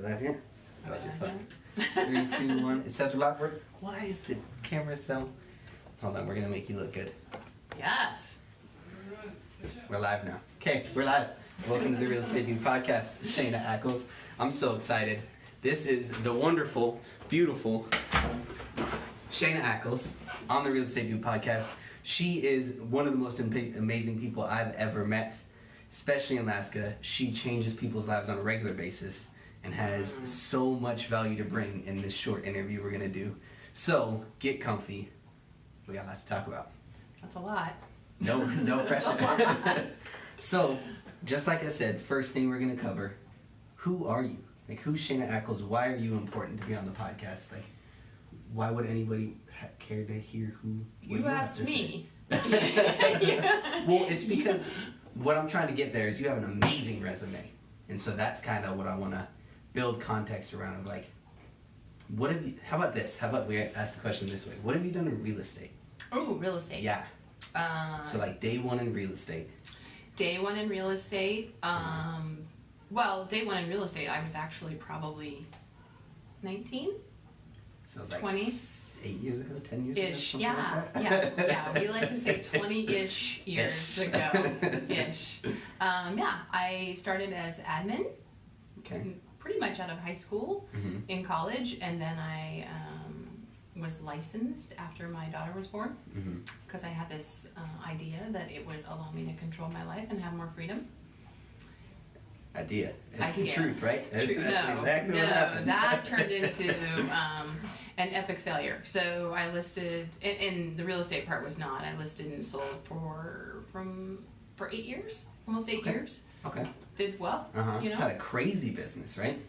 We're live here. That was your phone. 3, 2, 1. It says we're live. Why is the camera so... Hold on, we're going to make you look good. Yes. We're live now. Okay, we're live. Welcome to the Real Estate Dude Podcast. Shana Ackles. I'm so excited. This is the wonderful, beautiful Shana Ackles on the Real Estate Dude Podcast. She is one of the most amazing people I've ever met, especially in Alaska. She changes people's lives on a regular basis and has so much value to bring in this short interview we're going to do. So, get comfy. We got a lot to talk about. That's a lot. No pressure. So, just like I said, first thing we're going to cover, who are you? Like, who's Shana Ackles? Why are you important to be on the podcast? Like, why would anybody care to hear who you asked me. Well, it's because what I'm trying to get there is you have an amazing resume. And so that's kind of what I want to build context around of, like, what have you, how about this? How about we ask the question this way? What have you done in real estate? Oh, real estate. Yeah. So like day one in real estate. Day one in real estate. Well, day one in real estate, I was actually probably 19. So it's like 20. 8 years ago, 10 years Ish, ago? yeah, Like yeah. We like to say 20-ish years ago. Ish. Yeah, I started as admin. Okay. Pretty much out of high school, in college, and then I was licensed after my daughter was born because I had this idea that it would allow me to control my life and have more freedom. Idea. Idea. Truth, right? Truth. That's exactly what happened. That turned into an epic failure. So I listed, and the real estate part was not. I listed and sold for 8 years, almost 8 years. Okay. Did well. You know, had a crazy business, right?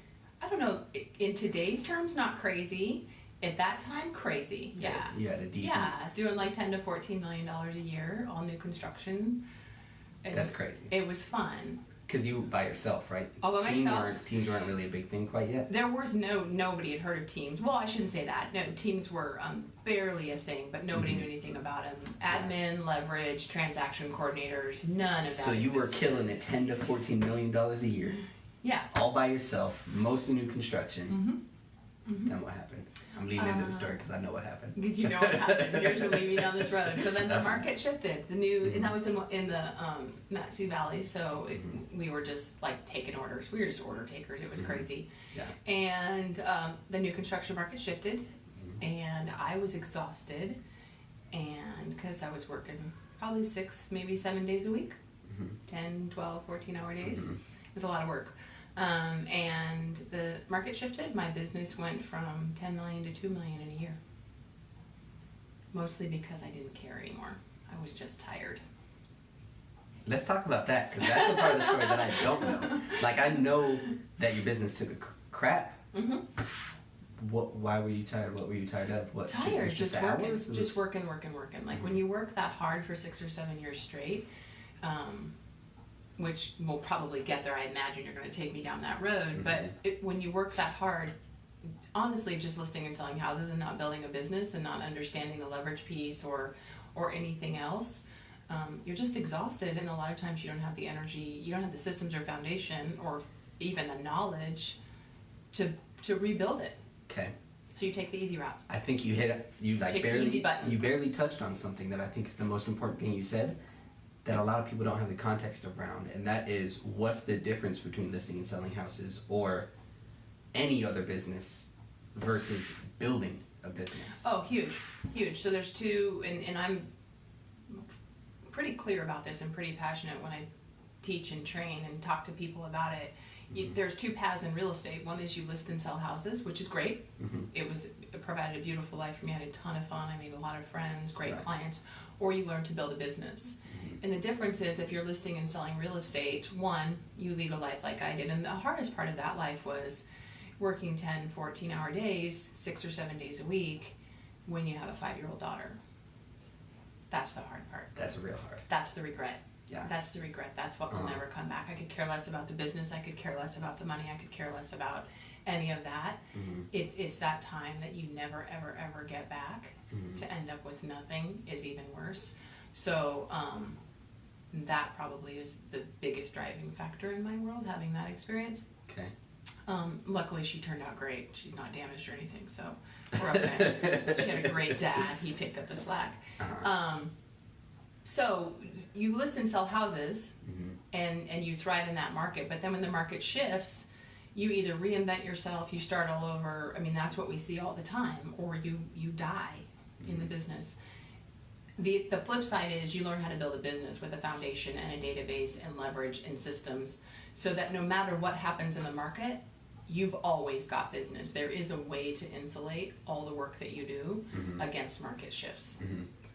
I don't know. In today's terms, not crazy. At that time, crazy. Yeah. You had a decent. Yeah, doing like $10 to $14 million a year, all new construction. And that's crazy. It was fun. Because you by yourself, right? All by myself. Teams weren't really a big thing quite yet. There was nobody had heard of teams. Well, I shouldn't say that. No, teams were barely a thing, but nobody knew anything about them. Admin, leverage, transaction coordinators, none of that. So you were killing it, $10 to $14 million a year. Yeah. All by yourself, mostly new construction. Then what happened? I'm leading into the story because I know what happened. Because you know what happened. You're just leading me down this road. So then the market shifted. The new, and that was in the Mat-Su Valley. So we were just like taking orders. We were just order takers. It was crazy. Yeah. And the new construction market shifted, and I was exhausted, and because I was working probably 6, maybe 7 days a week, 10, 12, 14-hour days. It was a lot of work. And the market shifted. My business went from 10 million to 2 million in a year. Mostly because I didn't care anymore. I was just tired. Let's talk about that, because that's the part of the story that I don't know. Like, I know that your business took a crap. Why were you tired? What were you tired of? What? Tired, just working, hours? just working. Like when you work that hard for 6 or 7 years straight, which we'll probably get there. I imagine you're going to take me down that road. But when you work that hard, honestly, just listing and selling houses and not building a business and not understanding the leverage piece or anything else, you're just exhausted. And a lot of times you don't have the energy, you don't have the systems or foundation or even the knowledge to rebuild it. Okay. So you take the easy route. I think you barely touched on something that I think is the most important thing you said, that a lot of people don't have the context around, and that is, what's the difference between listing and selling houses or any other business versus building a business? Oh, huge. So there's two, and I'm pretty clear about this and pretty passionate when I teach and train and talk to people about it. There's two paths in real estate. One is you list and sell houses, which is great. It provided a beautiful life for me. I had a ton of fun. I made a lot of friends, great clients. Or you learn to build a business. And the difference is, if you're listing and selling real estate, one, you lead a life like I did. And the hardest part of that life was working 10, 14-hour days, 6 or 7 days a week when you have a 5-year-old daughter. That's the hard part. That's real hard. That's the regret. Yeah. That's the regret. That's what will never come back. I could care less about the business. I could care less about the money. I could care less about any of that. It's that time that you never, ever, ever get back. To end up with nothing is even worse. So that probably is the biggest driving factor in my world, having that experience. Okay. Luckily, she turned out great. She's not damaged or anything, so we're okay. She had a great dad. He picked up the slack. So you list and sell houses, and you thrive in that market. But then when the market shifts, you either reinvent yourself, you start all over. I mean, that's what we see all the time, or you die in the business. The flip side is you learn how to build a business with a foundation and a database and leverage and systems, so that no matter what happens in the market, you've always got business. There is a way to insulate all the work that you do against market shifts.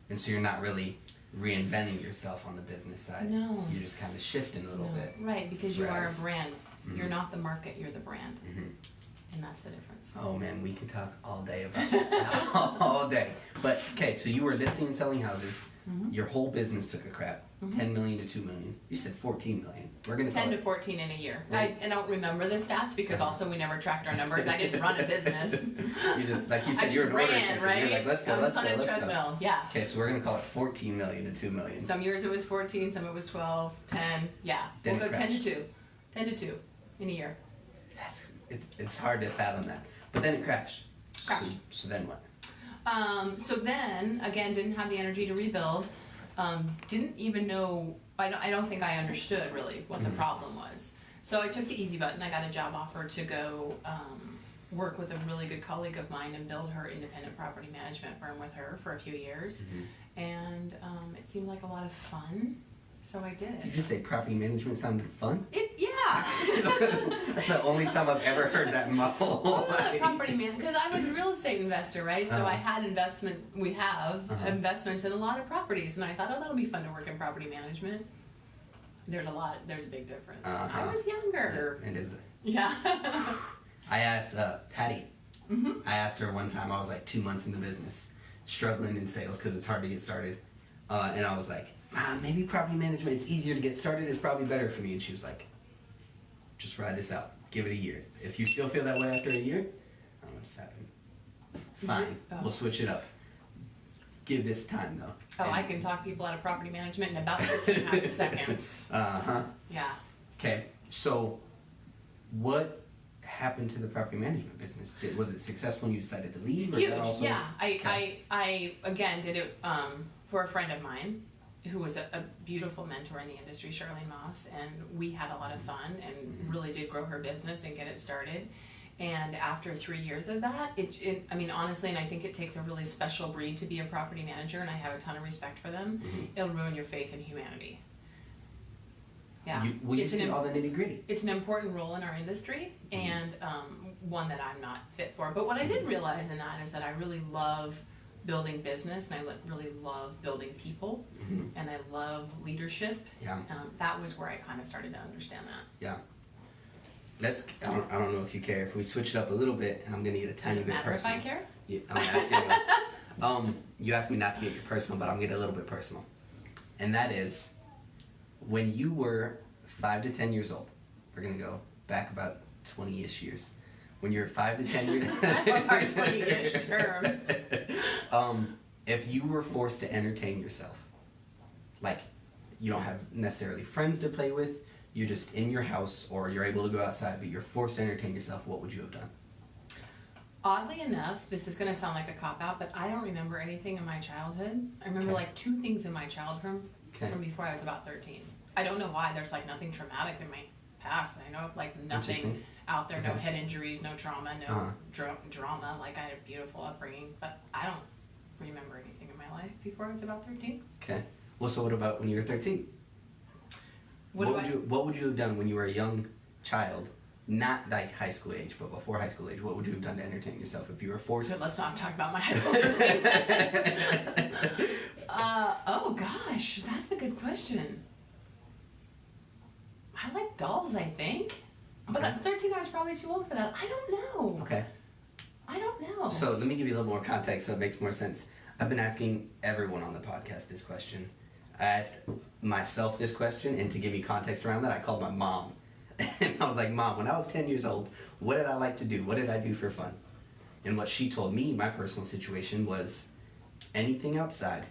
And so you're not really reinventing yourself on the business side. No. You're just kind of shifting a little bit. Right, because you are a brand. You're not the market, you're the brand. And that's the difference. Oh man, we can talk all day about that. All day. But okay, so you were listing and selling houses. Your whole business took a crap. 10 million to 2 million. You said 14 million. We're gonna 10 to 14 in a year. Right. I don't remember the stats because also we never tracked our numbers. I didn't run a business. You just, like you said, I you're just an order ran, taker. right? You're like, let's go, I was let's go, on a let's treadmill. go. Yeah. Okay, so we're gonna call it 14 million to 2 million. Some years it was 14, some it was 12, 10. Yeah. Then We'll go it 10 to crashed. 2. 10 to 2 in a year. It's hard to fathom that. But then it crashed. Crashed. So then what? So then, again, didn't have the energy to rebuild. Didn't even know, I don't think I understood really what the problem was. So I took the easy button. I got a job offer to go work with a really good colleague of mine and build her independent property management firm with her for a few years. And it seemed like a lot of fun, so I did Did you it. just say property management sounded fun? Yeah. That's the only time I've ever heard that in my whole life. Property man, because I was a real estate investor, right? So I had investments in a lot of properties, and I thought, oh, that'll be fun to work in property management. There's a big difference. I was younger. It is. Yeah. I asked Patty. I asked her one time. I was like 2 months in the business, struggling in sales because it's hard to get started, and I was like, maybe property management. It's easier to get started. It's probably better for me. And she was like, just ride this out. Give it a year. If you still feel that way after a year, I don't know what just happened. Fine. We'll switch it up. Give this time though. I can talk people out of property management in about 6.5 seconds. Yeah. Okay. So, what happened to the property management business? Was it successful and you decided to leave? Or Huge. that also... Yeah. I again did it for a friend of mine who was a beautiful mentor in the industry, Charlene Moss, and we had a lot of fun and really did grow her business and get it started. And after 3 years of that, I mean, honestly, and I think it takes a really special breed to be a property manager, and I have a ton of respect for them. It'll ruin your faith in humanity. Yeah. You see all the nitty gritty. It's an important role in our industry, and one that I'm not fit for. But what I did realize in that is that I really love building business, and I really love building people, and I love leadership. Yeah. That was where I kind of started to understand that. Yeah. I don't know if you care if we switch it up a little bit, and I'm gonna get a tiny bit personal. Does it matter if I care? Yeah, I'm asking you. You asked me not to get you personal, but I'm gonna get a little bit personal, and that is when you were 5 to 10 years old. We're gonna go back about 20-ish years. When you're 5 to 10 years. I love our 20-ish term. If you were forced to entertain yourself, like you don't have necessarily friends to play with, you're just in your house or you're able to go outside, but you're forced to entertain yourself, what would you have done? Oddly enough, this is going to sound like a cop-out, but I don't remember anything in my childhood. I remember like 2 things in my childhood from before I was about 13. I don't know why. There's like nothing traumatic in my past. I know like nothing out there, no head injuries, no trauma, no drama. Like I had a beautiful upbringing, but I don't remember anything in my life before I was about 13. Okay. Well, so what about when you were 13? What would you have done when you were a young child, not like high school age, but before high school age? What would you have done to entertain yourself if you were forced? Good, let's not talk about my high school routine. Oh gosh, that's a good question. I like dolls, I think. But at 13, I was probably too old for that. I don't know. Okay. I don't know. So let me give you a little more context so it makes more sense. I've been asking everyone on the podcast this question. I asked myself this question, and to give you context around that, I called my mom. And I was like, Mom, when I was 10 years old, what did I like to do? What did I do for fun? And what she told me, my personal situation, was anything outside.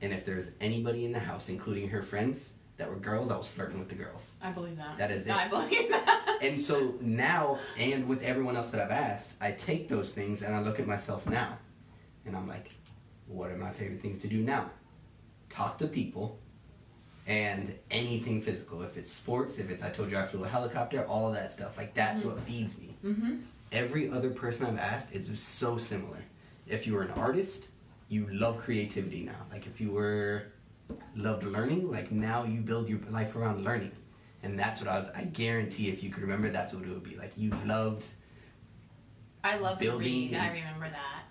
And if there's anybody in the house, including her friends, that were girls, I was flirting with the girls. I believe that. That is it. I believe that. And so now, and with everyone else that I've asked, I take those things and I look at myself now. And I'm like, what are my favorite things to do now? Talk to people and anything physical. If it's sports, if it's I told you I flew a helicopter, all of that stuff. Like, that's what feeds me. Mm-hmm. Every other person I've asked, it's so similar. If you were an artist, you love creativity now. Like, if you loved learning, like, now you build your life around learning. And that's what I guarantee if you could remember, that's what it would be. Like, you loved I love to building read. I remember that.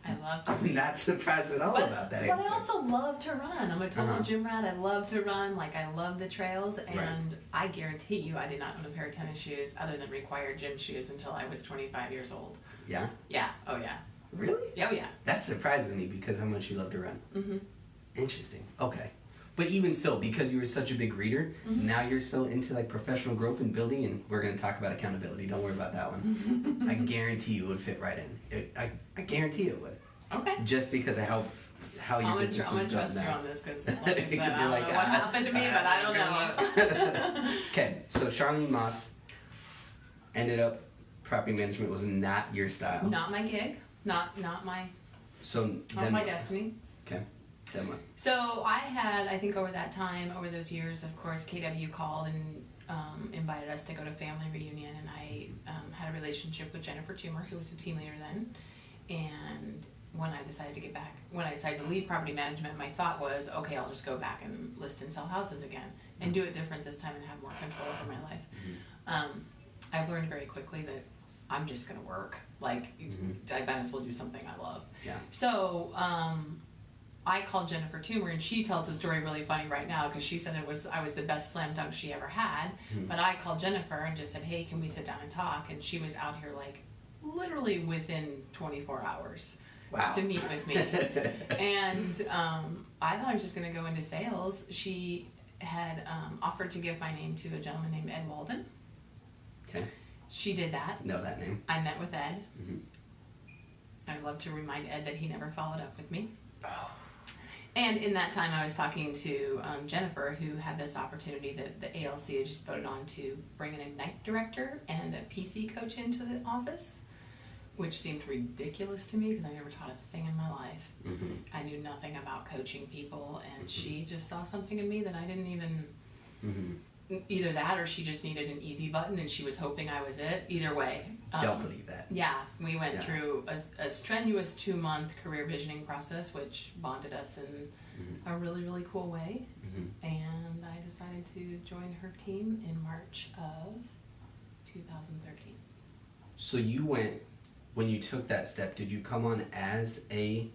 I love to read. I'm not surprised at all about that But answer. I also love to run. I'm a total gym rat. I love to run. Like, I love the trails. And Right. I guarantee you I did not own a pair of tennis shoes other than required gym shoes until I was 25 years old. Yeah? Yeah. Oh, yeah. Really? Oh, yeah. That surprises me because how much you love to run. Mm-hmm. Interesting. Okay. But even still, because you were such a big reader, now you're so into like professional growth and building, and we're going to talk about accountability. Don't worry about that one. I guarantee you it would fit right in. I guarantee it would. Okay. Just because of how your business is I'm going to built trust you now. on this because, like I said, Because I you're don't like, know what happened to me, but I don't know. Okay, so Charlene Moss ended up, property management was not your style. Not my gig. Not my So not my destiny. Okay, then what? So I had, I think over that time, over those years, of course, KW called and invited us to go to family reunion, and I had a relationship with Jennifer Toomer, who was the team leader then. And when I decided to leave property management, my thought was, okay, I'll just go back and list and sell houses again and do it different this time and have more control over my life. I've learned very quickly that I'm just going to work. Like, I might as well do something I love. Yeah. So I called Jennifer Toomer, and she tells the story really funny right now because she said I was the best slam dunk she ever had. But I called Jennifer and just said, hey, can we sit down and talk? And she was out here like literally within 24 hours. Wow. To meet with me. And I thought I was just going to go into sales. She had offered to give my name to a gentleman named Ed Walden. Okay. She did that. Know that name. I met with Ed. Mm-hmm. I'd love to remind Ed that he never followed up with me. Oh. And in that time, I was talking to Jennifer, who had this opportunity that the ALC had just voted on to bring an Ignite director and a PC coach into the office, which seemed ridiculous to me because I never taught a thing in my life. Mm-hmm. I knew nothing about coaching people, and she just saw something in me that I didn't even, either that or she just needed an easy button and she was hoping I was it. Either way. Don't believe that. Yeah, we went through a strenuous 2-month career visioning process, which bonded us in a really, really cool way. And I decided to join her team in March of 2013. So you went, when you took that step, did you come on as a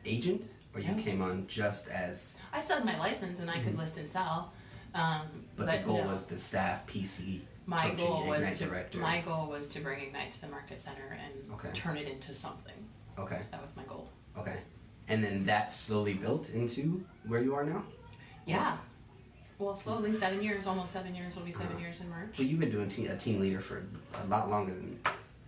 agent, or you came on just as? I still had my license and I could list and sell. But the goal was the staff, PC, my coaching, goal was Ignite to director. my goal was to bring Ignite to the market center and turn it into something. Okay. That was my goal. Okay. And then that slowly built into where you are now? Yeah. Well, slowly, 7 years, almost 7 years. It'll be 7 years in March. Well, you've been doing a team leader for a lot longer than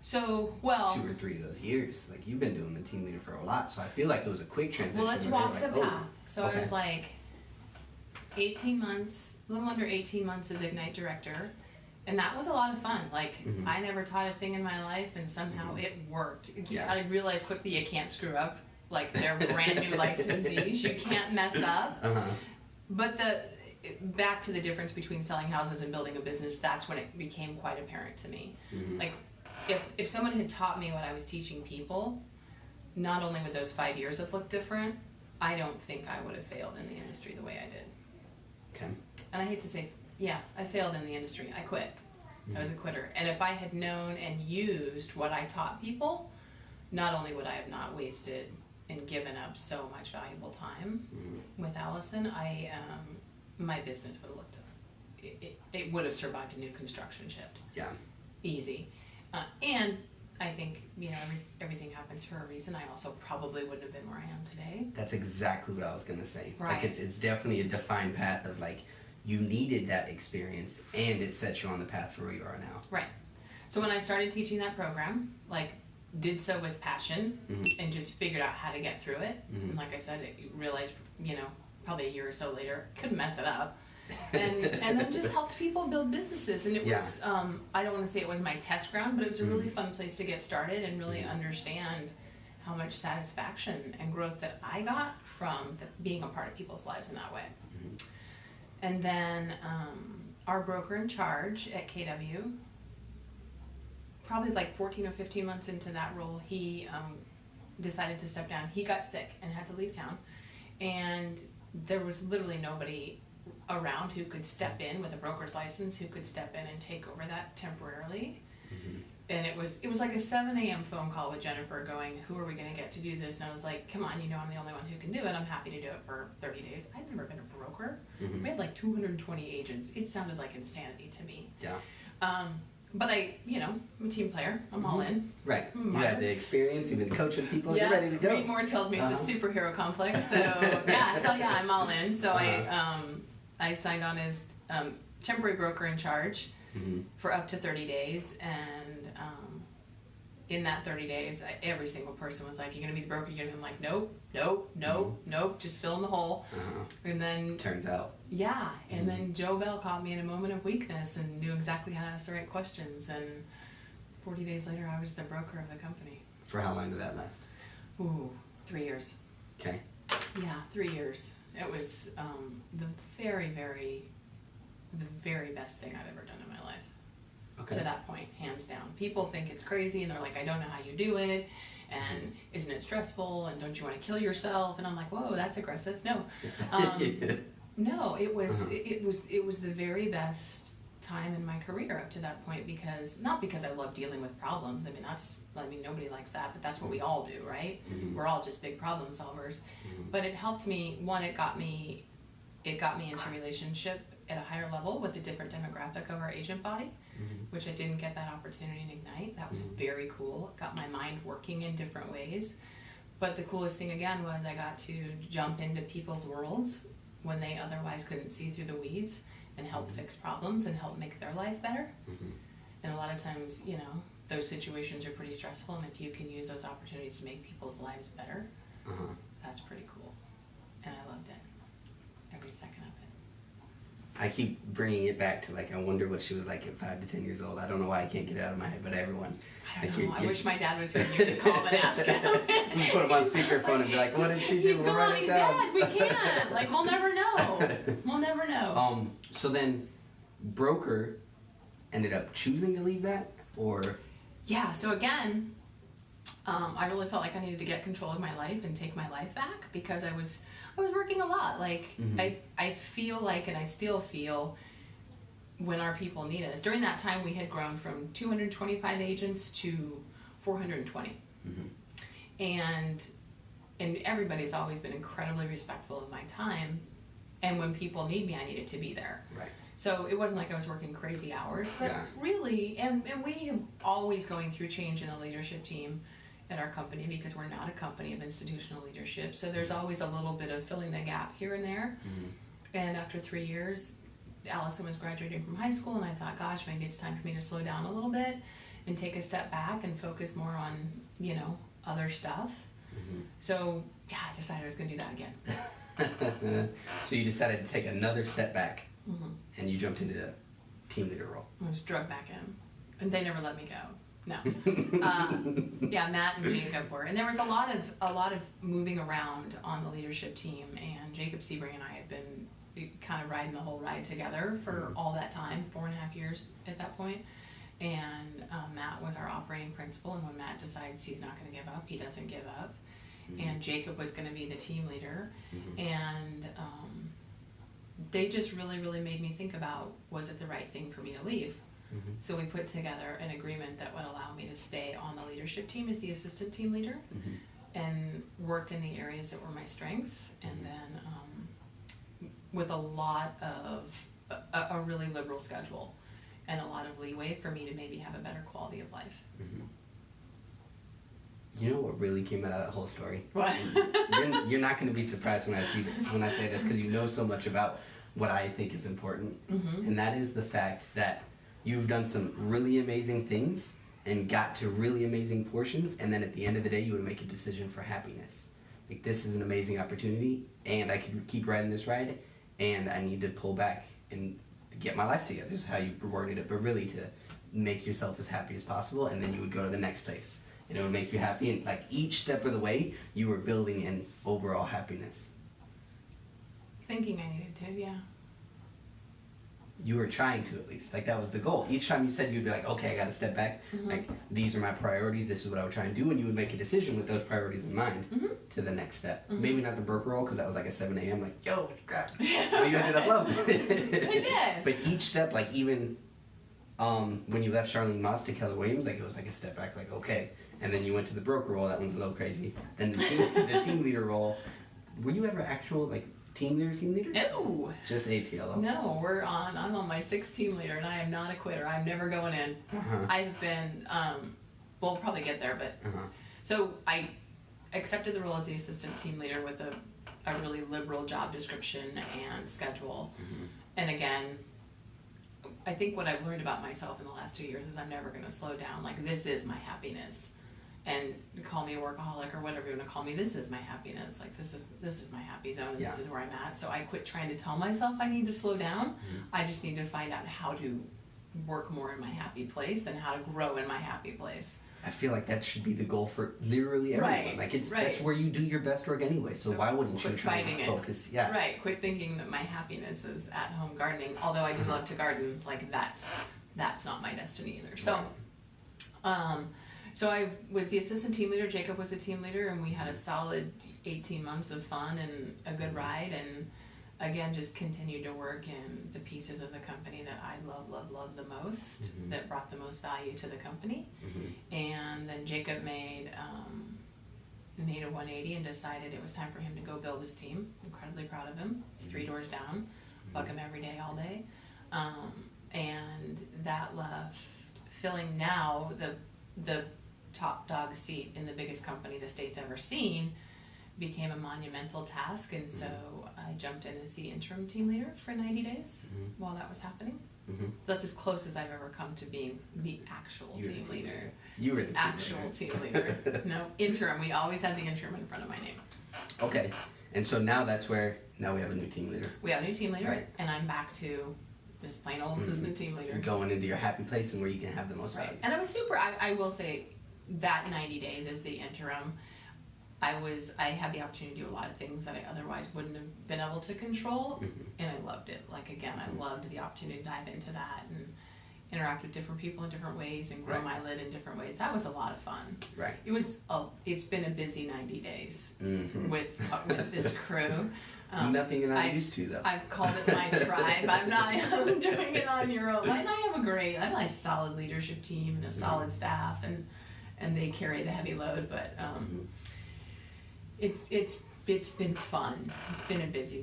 So, well, 2 or 3 of those years. Like, you've been doing the team leader for a lot, so I feel like it was a quick transition. well, let's where walk they the were like, path. oh, So I was like 18 months, a little under 18 months as Ignite director. And that was a lot of fun. Like, I never taught a thing in my life, and somehow it worked. Yeah. I realized quickly you can't screw up. Like, they're brand new licensees. You can't mess up. But back to the difference between selling houses and building a business, that's when it became quite apparent to me. Like, if someone had taught me what I was teaching people, not only would those 5 years have looked different, I don't think I would have failed in the industry the way I did. Okay. And I hate to say, yeah, I failed in the industry. I quit. I was a quitter. And if I had known and used what I taught people, not only would I have not wasted and given up so much valuable time with Allison, my business would have looked, it would have survived a new construction shift. Yeah. Easy. And I think, everything happens for a reason. I also probably wouldn't have been where I am today. That's exactly what I was going to say. Right. Like, it's definitely a defined path of, like, you needed that experience, and it set you on the path for where you are now. Right. So when I started teaching that program, like, did so with passion and just figured out how to get through it. And like I said, I realized, probably a year or so later, couldn't mess it up. and then just helped people build businesses. And it was, I don't want to say it was my test ground, but it was a really fun place to get started and really understand how much satisfaction and growth that I got from being a part of people's lives in that way. And then our broker in charge at KW, probably like 14 or 15 months into that role, he decided to step down. He got sick and had to leave town. And there was literally nobody around who could step in with a broker's license, who could step in and take over that temporarily. And it was like a 7 a.m. phone call with Jennifer going, who are we going to get to do this? And I was like, come on, you know I'm the only one who can do it. I'm happy to do it for 30 days. I'd never been a broker. We had like 220 agents. It sounded like insanity to me. But I'm a team player. I'm all in. Right. You have the experience. You've been coaching people. You're ready to go. Read more tells me it's a superhero complex. So hell yeah, I'm all in. So I signed on as temporary broker in charge for up to 30 days. And in that 30 days, every single person was like, you're going to be the broker. You're going to be like, nope. Just fill in the hole. And then... Turns out. Yeah. And then Joe Bell caught me in a moment of weakness and knew exactly how to ask the right questions. And 40 days later, I was the broker of the company. For how long did that last? 3 years. Okay. Yeah, 3 years. It was the very, very, the very best thing I've ever done in my life. To that point, hands down. People think it's crazy and they're like, I don't know how you do it, and isn't it stressful, and don't you want to kill yourself? And I'm like, whoa, that's aggressive. No. No, it was the very best time in my career up to that point, because not because I love dealing with problems. I mean nobody likes that, but that's what we all do, right? We're all just big problem solvers. But it helped me. One, it got me into relationship at a higher level with a different demographic of our agent body, which I didn't get that opportunity in Ignite. That was very cool. It got my mind working in different ways. But the coolest thing again was I got to jump into people's worlds when they otherwise couldn't see through the weeds and help fix problems and help make their life better. And a lot of times, those situations are pretty stressful, and if you can use those opportunities to make people's lives better, that's pretty cool. And I loved it. Every second of it. I keep bringing it back to, I wonder what she was like at 5 to 10 years old. I don't know why I can't get it out of my head, but everyone. I don't know. I wish my dad was here to call him and ask him. You put him on speakerphone and be like, what did she do? He's gone. He's dead. We can't. We'll never know. We'll never know. So then, broker ended up choosing to leave that, or? Yeah. So again, I really felt like I needed to get control of my life and take my life back, because I was working a lot. I feel like, and I still feel, when our people need us. During that time, we had grown from 225 agents to 420. And everybody's always been incredibly respectful of my time. And when people need me, I needed to be there. Right. So it wasn't like I was working crazy hours, but really, and we are always going through change in the leadership team at our company, because we're not a company of institutional leadership. So there's always a little bit of filling the gap here and there. And after 3 years, Allison was graduating from high school, and I thought, gosh, maybe it's time for me to slow down a little bit and take a step back and focus more on, other stuff. So I decided I was going to do that again. So you decided to take another step back, and you jumped into the team leader role. I was drugged back in, and they never let me go. No. Matt and Jacob were, and there was a lot of moving around on the leadership team, and Jacob Sebring and I had been kind of riding the whole ride together for all that time, 4.5 years at that point. And Matt was our operating principal, and when Matt decides he's not going to give up, he doesn't give up. And Jacob was going to be the team leader, and they just really, really made me think about, was it the right thing for me to leave? So we put together an agreement that would allow me to stay on the leadership team as the assistant team leader and work in the areas that were my strengths, and then with a lot of a really liberal schedule and a lot of leeway for me to maybe have a better quality of life. You know what really came out of that whole story? What? You're not going to be surprised when I say this, because you know so much about what I think is important, and that is the fact that you've done some really amazing things and got to really amazing portions, and then at the end of the day, you would make a decision for happiness. This is an amazing opportunity, and I can keep riding this ride, and I need to pull back and get my life together. This is how you worded it, but really to make yourself as happy as possible, and then you would go to the next place, and it would make you happy. And like each step of the way, you were building in overall happiness. Thinking I needed to, yeah. You were trying to, at least. Like, that was the goal. Each time you said, you'd be like, okay, I gotta step back. Like, these are my priorities. This is what I would try and do. And you would make a decision with those priorities in mind to the next step. Maybe not the broker roll, because that was like at 7 a.m. Like, yo, crap. But you ended up loving it. I did. But each step, like, even when you left Charlene Moss to Keller Williams, like, it was like a step back, like, okay. And then you went to the broker role. That one's a little crazy. Then the team leader role. Were you ever actual, like, team leader? No. Just ATLO? No, I'm on my 6th team leader, and I am not a quitter. I'm never going in. I've been, we'll probably get there, but, so I accepted the role as the assistant team leader with a really liberal job description and schedule. And again, I think what I've learned about myself in the last 2 years is I'm never going to slow down. Like, this is my happiness. And call me a workaholic or whatever you want to call me, this is my happiness. Like, this is my happy zone, and this is where I'm at. So I quit trying to tell myself I need to slow down. I just need to find out how to work more in my happy place and how to grow in my happy place. I feel like that should be the goal for literally everyone. Right, Like, that's where you do your best work anyway. So why wouldn't you try to focus? Yeah. Right. Quit thinking that my happiness is at home gardening. Although I do love to garden, like that's not my destiny either. So, so I was the assistant team leader. Jacob was the team leader, and we had a solid 18 months of fun and a good ride. And again, just continued to work in the pieces of the company that I love the most, that brought the most value to the company. And then Jacob made a 180 and decided it was time for him to go build his team. Incredibly proud of him. He's 3 doors down. Bug him every day, all day. And that left filling now the top dog seat in the biggest company the state's ever seen became a monumental task, and so I jumped in as the interim team leader for 90 days while that was happening. So that's as close as I've ever come to being the actual team leader. You were the team leader. No, interim. We always had the interim in front of my name. Okay, and so now that's where now we have a new team leader. We have a new team leader, and I'm back to just plain old assistant team leader. Going into your happy place and where you can have the most value. And I was super. I will say that 90 days as the interim, I had the opportunity to do a lot of things that I otherwise wouldn't have been able to control, and I loved it. Like, again, I loved the opportunity to dive into that and interact with different people in different ways and grow my lid in different ways. That was a lot of fun. Right. It's been a busy 90 days with this crew. Nothing you're not used to, though. I've called it my tribe. I'm doing it on your own. And I have a nice solid leadership team and a solid staff, and they carry the heavy load, but it's been fun. It's been a busy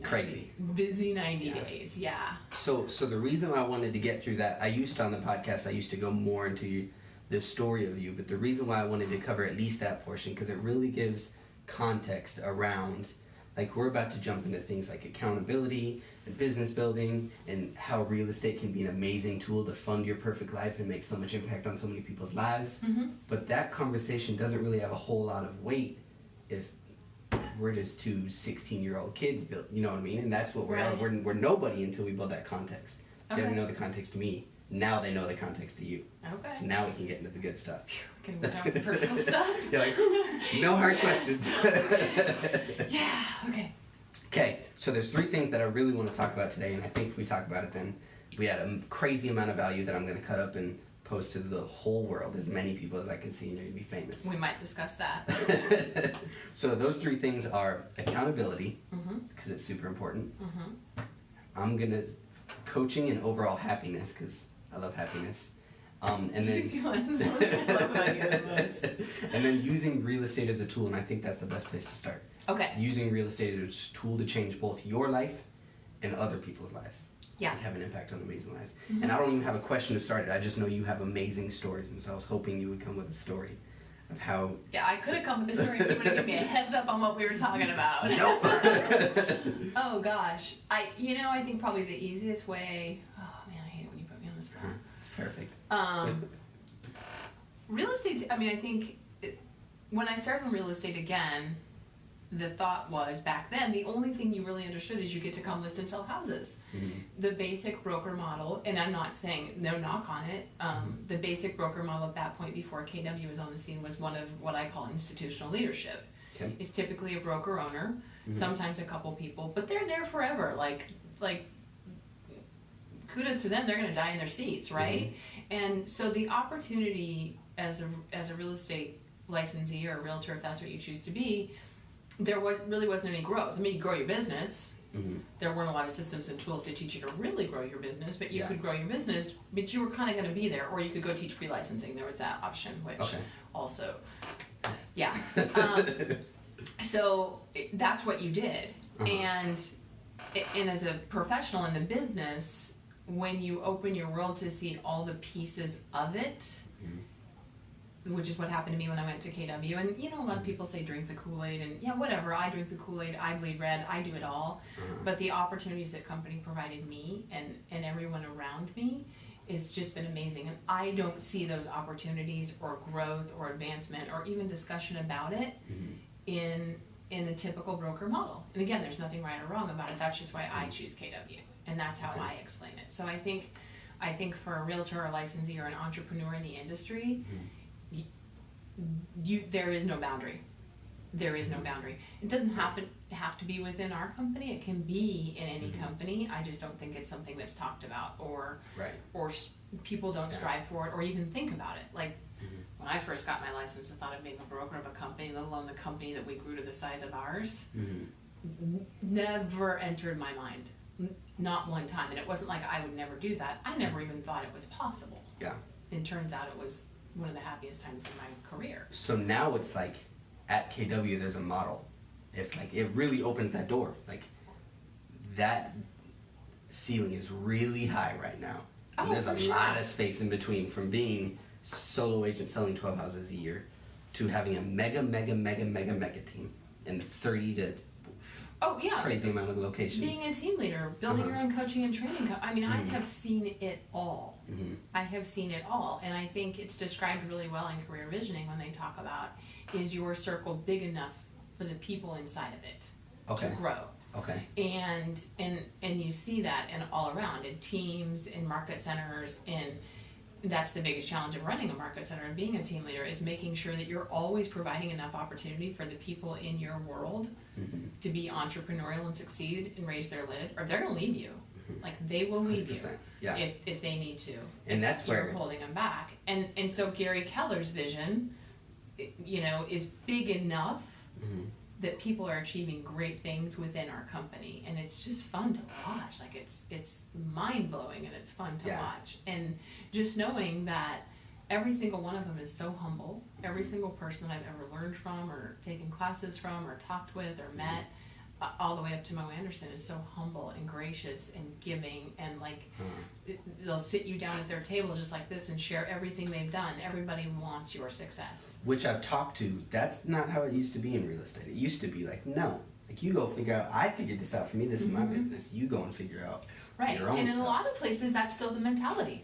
90 days. Yeah. So the reason why I wanted to get through that, on the podcast I used to go more into the story of you, but the reason why I wanted to cover at least that portion, because it really gives context around, like, we're about to jump into things like accountability and business building and how real estate can be an amazing tool to fund your perfect life and make so much impact on so many people's lives. But that conversation doesn't really have a whole lot of weight if we're just 2 16-year-old kids built, you know what I mean? And that's what we're nobody until we build that context. They don't know the context to me. Now they know the context to you. Okay. So now we can get into the good stuff. Can we talk the personal stuff? You're like, no hard questions. Yeah, okay. Okay, so there's 3 things that I really want to talk about today, and I think if we talk about it, then we had a crazy amount of value that I'm going to cut up and post to the whole world, as many people as I can see, and you're going to be famous. We might discuss that. So those 3 things are accountability, because it's super important. I'm going to coaching and overall happiness, because I love happiness. And then and then using real estate as a tool, and I think that's the best place to start. Okay. Using real estate as a tool to change both your life and other people's lives. Yeah. Like, have an impact on amazing lives. And I don't even have a question to start it. I just know you have amazing stories, and so I was hoping you would come with a story of how. Yeah, I could have come with a story if you would have given me a heads up on what we were talking about. Nope. Oh gosh, I think probably the easiest way. Oh man, I hate it when you put me on the spot. It's perfect. Real estate. I mean, I think when I started in real estate again, the thought was back then, the only thing you really understood is you get to come list and sell houses. The basic broker model, and I'm not saying no knock on it, the basic broker model at that point before KW was on the scene was one of what I call institutional leadership. Okay. It's typically a broker owner, sometimes a couple people, but they're there forever. Like kudos to them, they're going to die in their seats, right? And so the opportunity as a real estate licensee or a realtor, if that's what you choose to be, there really wasn't any growth. I mean, you grow your business. There weren't a lot of systems and tools to teach you to really grow your business, but you could grow your business, but you were kind of going to be there, or you could go teach pre-licensing. There was that option, which also, so that's what you did. And as a professional in the business, when you open your world to see all the pieces of it, which is what happened to me when I went to KW. And a lot of people say drink the Kool-Aid, and whatever, I drink the Kool-Aid, I bleed red, I do it all. But the opportunities that company provided me and everyone around me has just been amazing. And I don't see those opportunities or growth or advancement or even discussion about it in the typical broker model. And again, there's nothing right or wrong about it. That's just why I choose KW, and that's how I explain it. So I think for a realtor or licensee or an entrepreneur in the industry, there is no boundary. There is no boundary. It doesn't have to be within our company. It can be in any company. I just don't think it's something that's talked about or people don't strive for it or even think about it. Like when I first got my license, the thought of being a broker of a company, let alone the company that we grew to the size of ours, never entered my mind. Not one time. And it wasn't like I would never do that. I never even thought it was possible. Yeah. And turns out it was one of the happiest times in my career. So now it's like at KW there's a model. If like it really opens that door, like that ceiling is really high right now. And there's a lot of space in between from being solo agent selling 12 houses a year to having a mega team in 30 to crazy amount of locations. Being a team leader, building your own coaching and training. I mean, I have seen it all. I have seen it all. And I think it's described really well in career visioning when they talk about, is your circle big enough for the people inside of it to grow? And you see that all around, in teams, in market centers, that's the biggest challenge of running a market center and being a team leader, is making sure that you're always providing enough opportunity for the people in your world to be entrepreneurial and succeed and raise their lid, or they're going to leave you. Like, they will leave you if they need to. And that's where you're holding them back. And so Gary Keller's vision, is big enough that people are achieving great things within our company, and it's just fun to watch. Like, it's mind-blowing and it's fun to watch. And just knowing that every single one of them is so humble. Every single person I've ever learned from or taken classes from or talked with or met, all the way up to Mo Anderson, is so humble and gracious and giving, and they'll sit you down at their table just like this and share everything they've done. Everybody wants your success. Which I've talked to, that's not how it used to be in real estate. It used to be like, no, like you go figure out, I figured this out for me, this is my business, you go and figure out your own and in stuff. A lot of places that's still the mentality.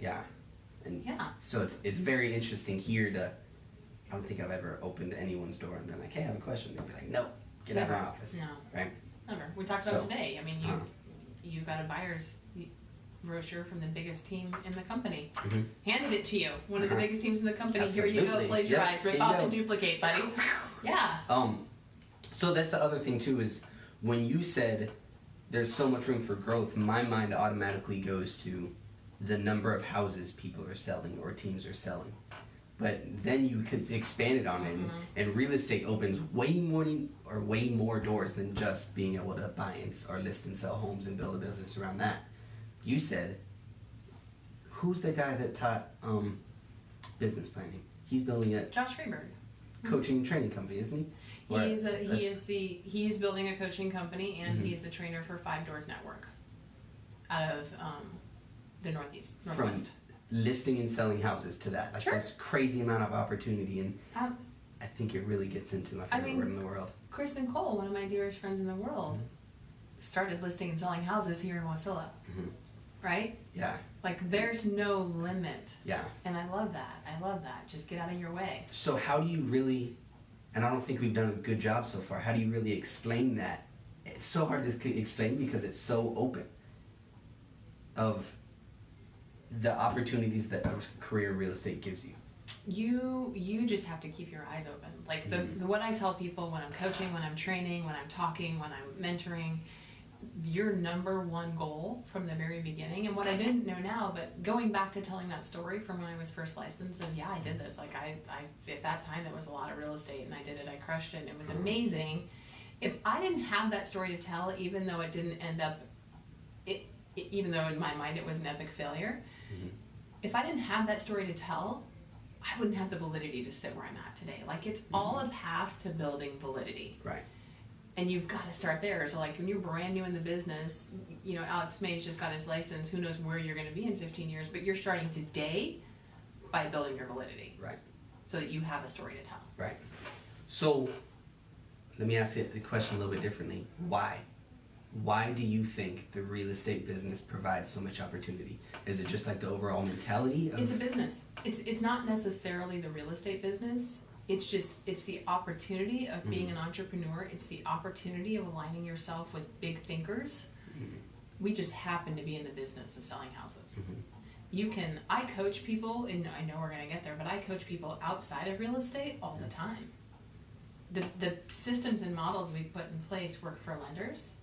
And so it's very interesting here to, I don't think I've ever opened anyone's door and been like, hey, I have a question. They'd be like, no, get out of my office. No. Right? Never. We talked about today. I mean, you got a buyer's brochure from the biggest team in the company. Handed it to you. One of the biggest teams in the company. Absolutely. Here you go, plagiarize, rip off and duplicate, buddy. So that's the other thing too, is when you said there's so much room for growth, my mind automatically goes to the number of houses people are selling or teams are selling. But then you could expand it on it, and real estate opens way more doors than just being able to buy or list and sell homes and build a business around that. You said, who's the guy that taught business planning? He's building a Josh Freeberg. coaching and training company, isn't he? He's building a coaching company, and he's the trainer for Five Doors Network out of the Northwest. From listing and selling houses to that. Like, there's crazy amount of opportunity, and I think it really gets into my favorite word in the world. Chris and Cole, one of my dearest friends in the world, started listing and selling houses here in Wasilla. Right? Yeah. Like, there's no limit. Yeah. And I love that. Just get out of your way. So how do you really And I don't think we've done a good job so far. How do you really explain that? It's so hard to explain because it's so open of the opportunities that a career in real estate gives you. You just have to keep your eyes open. Like the what I tell people when I'm coaching, when I'm training, when I'm talking, when I'm mentoring, your number one goal from the very beginning, and what I didn't know now, but going back to telling that story from when I was first licensed, and yeah, I did this. Like I at that time it was a lot of real estate, and I did it. I crushed it, and it was amazing. If I didn't have that story to tell, even though it didn't end up, even though in my mind it was an epic failure, if I didn't have that story to tell, I wouldn't have the validity to sit where I'm at today. Like it's all a path to building validity. Right. And you've got to start there. So like when you're brand new in the business, you know, Alex Mays just got his license. Who knows where you're going to be in 15 years, but you're starting today by building your validity. Right. So that you have a story to tell. Right. So let me ask the question a little bit differently. Why? Why do you think the real estate business provides so much opportunity? Is it just like the overall mentality of... It's a business. It's not necessarily the real estate business. It's the opportunity of being an entrepreneur. It's the opportunity of aligning yourself with big thinkers. We just happen to be in the business of selling houses. I coach people, and I know we're going to get there, but I coach people outside of real estate all the time. The systems and models we put in place work for lenders.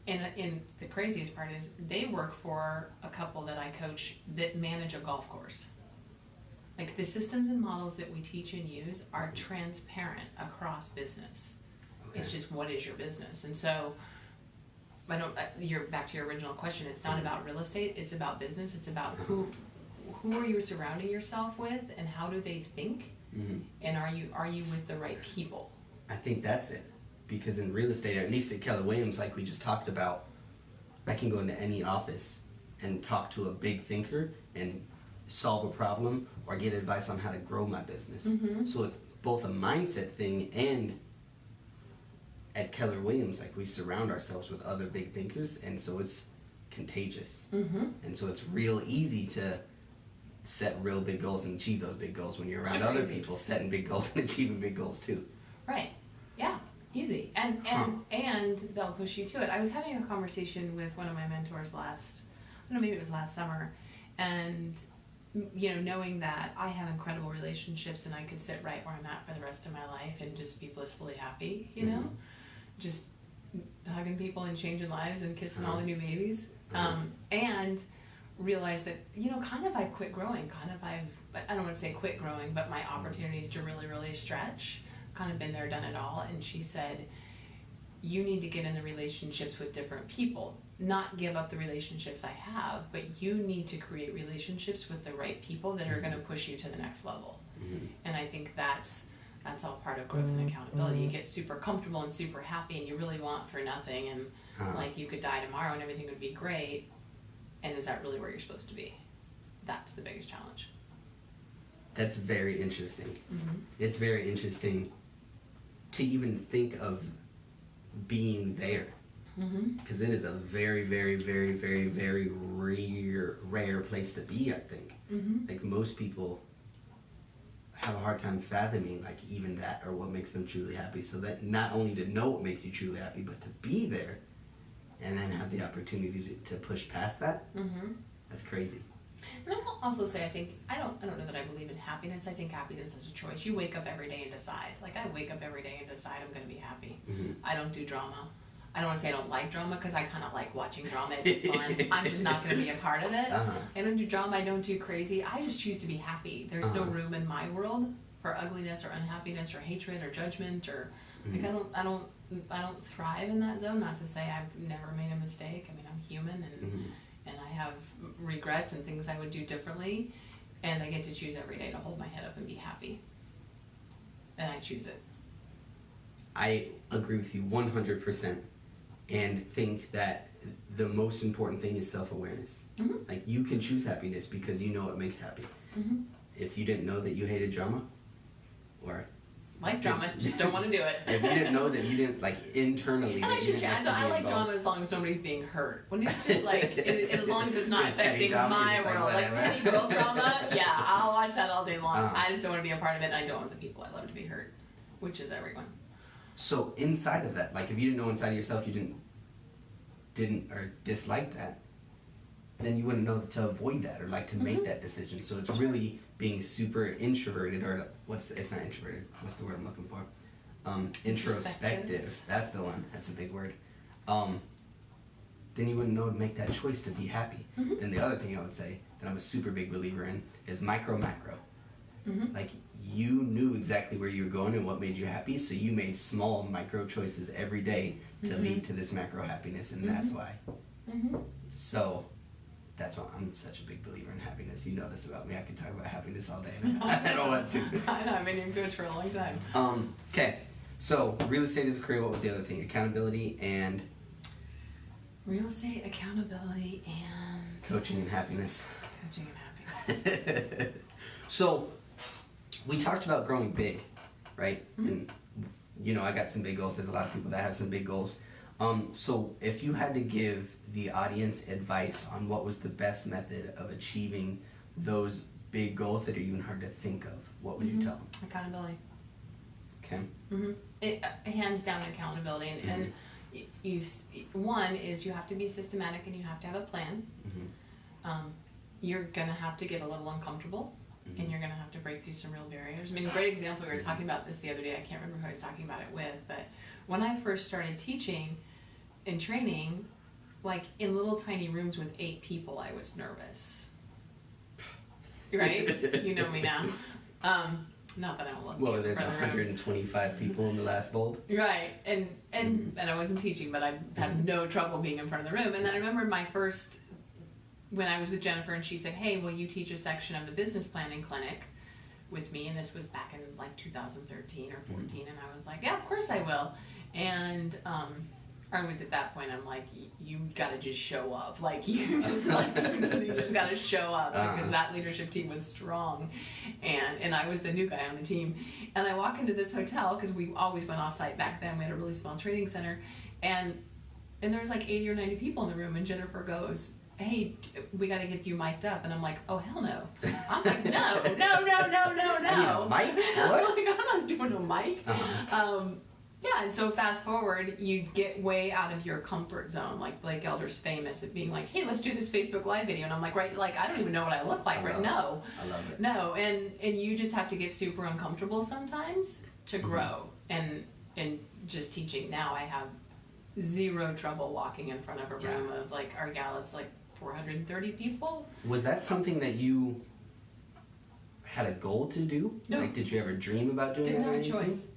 And the craziest part is they work for a couple that I coach that manage a golf course. Like the systems and models that we teach and use are transparent across business. Okay. It's just what is your business? And so you're back to your original question. It's not about real estate, it's about business. It's about who are you surrounding yourself with and how do they think? And are you with the right people? I think that's it. Because in real estate, at least at Keller Williams, like we just talked about, I can go into any office and talk to a big thinker and solve a problem or get advice on how to grow my business. So it's both a mindset thing, and at Keller Williams, like we surround ourselves with other big thinkers, and so it's contagious. And so it's real easy to set real big goals and achieve those big goals when you're around other people setting big goals and achieving big goals too. Right. Yeah. Easy. And they'll push you to it. I was having a conversation with one of my mentors maybe it was last summer, and you know, knowing that I have incredible relationships and I could sit right where I'm at for the rest of my life and just be blissfully happy, you know, just hugging people and changing lives and kissing all the new babies, and realize that, you know, kind of I've quit growing, I don't want to say quit growing, but my opportunities to really, really stretch, kind of been there, done it all. And she said, you need to get in the relationships with different people, not give up the relationships I have, but you need to create relationships with the right people that are going to push you to the next level. And I think that's all part of growth and accountability. You get super comfortable and super happy and you really want for nothing, and like you could die tomorrow and everything would be great, and is that really where you're supposed to be? That's the biggest challenge. That's very interesting. It's very interesting to even think of being there, because it is a very, very, very, very, very rare place to be. I think like most people have a hard time fathoming like even that or what makes them truly happy. So that not only to know what makes you truly happy, but to be there and then have the opportunity to push past that. That's crazy. And I'll also say, I think, I don't know that I believe in happiness. I think happiness is a choice. You wake up every day and decide. Like, I wake up every day and decide I'm going to be happy. I don't do drama. I don't want to say I don't like drama, because I kind of like watching drama. It's fun. I'm just not going to be a part of it. I don't do drama. I don't do crazy. I just choose to be happy. There's no room in my world for ugliness or unhappiness or hatred or judgment or like I don't thrive in that zone. Not to say I've never made a mistake. I mean, I'm human and I have regrets and things I would do differently, and I get to choose every day to hold my head up and be happy, and I choose it. I agree with you 100%, and think that the most important thing is self-awareness. Like, you can choose happiness because you know what makes happy. If you didn't know that you hated drama, or like drama, just don't want to do it. If you didn't know that you didn't, like, internally, and I like drama as long as nobody's being hurt. When it's just like, as long as it's not affecting my world. Like petty girl drama, yeah, I'll watch that all day long. I just don't want to be a part of it, and I don't want the people I love to be hurt. which is everyone. So inside of that, like if you didn't know inside of yourself you didn't or dislike that, then you wouldn't know to avoid that or like to make that decision. So it's really being super introverted, or it's not introverted, what's the word I'm looking for? Introspective. That's the one. That's a big word. Then you wouldn't know to make that choice to be happy. Then the other thing I would say that I'm a super big believer in is micro macro. Like you knew exactly where you were going and what made you happy, so you made small micro choices every day to lead to this macro happiness, and that's why. So that's why I'm such a big believer in happiness. You know this about me. I can talk about happiness all day. I don't want to. I know. I've been in coach for a long time. Okay. So real estate as a career. What was the other thing? Accountability and real estate, accountability, and coaching and happiness. Coaching and happiness. So we talked about growing big, right? And you know, I got some big goals. There's a lot of people that have some big goals. So if you had to give the audience advice on what was the best method of achieving those big goals that are even hard to think of, what would you tell them? Accountability. Okay. It hands down accountability, and one is you have to be systematic and you have to have a plan. You're gonna have to get a little uncomfortable, and you're gonna have to break through some real barriers. I mean, a great example, we were talking about this the other day, I can't remember who I was talking about it with, but when I first started teaching and training, like in little tiny rooms with 8 people, I was nervous. Right? You know me now. Not that I don't love Well, there's 125 people in the last bold. Right, and I wasn't teaching, but I had no trouble being in front of the room. And then I remember when I was with Jennifer, and she said, "Hey, will you teach a section of the business planning clinic with me?" And this was back in like 2013 or 14, and I was like, "Yeah, of course I will." And I was at that point, I'm like, you gotta just show up. Like, you just gotta show up, because that leadership team was strong. And I was the new guy on the team. And I walk into this hotel, because we always went off-site back then. We had a really small training center. And there was like 80 or 90 people in the room, and Jennifer goes, "Hey, we gotta get you mic'd up." And I'm like, "Oh, hell no." I'm like, no. I need a mic? What? Like, I'm not doing a mic. Yeah, and so fast forward, you get way out of your comfort zone. Like Blake Elder's famous at being like, "Hey, let's do this Facebook Live video." And I'm like, right, like, I don't even know what I look like, right? No. I love it. No, and you just have to get super uncomfortable sometimes to grow. And just teaching now, I have zero trouble walking in front of a room of like, our gala's like 430 people. Was that something that you had a goal to do? No. Like, did you ever dream about doing that? Didn't have a choice.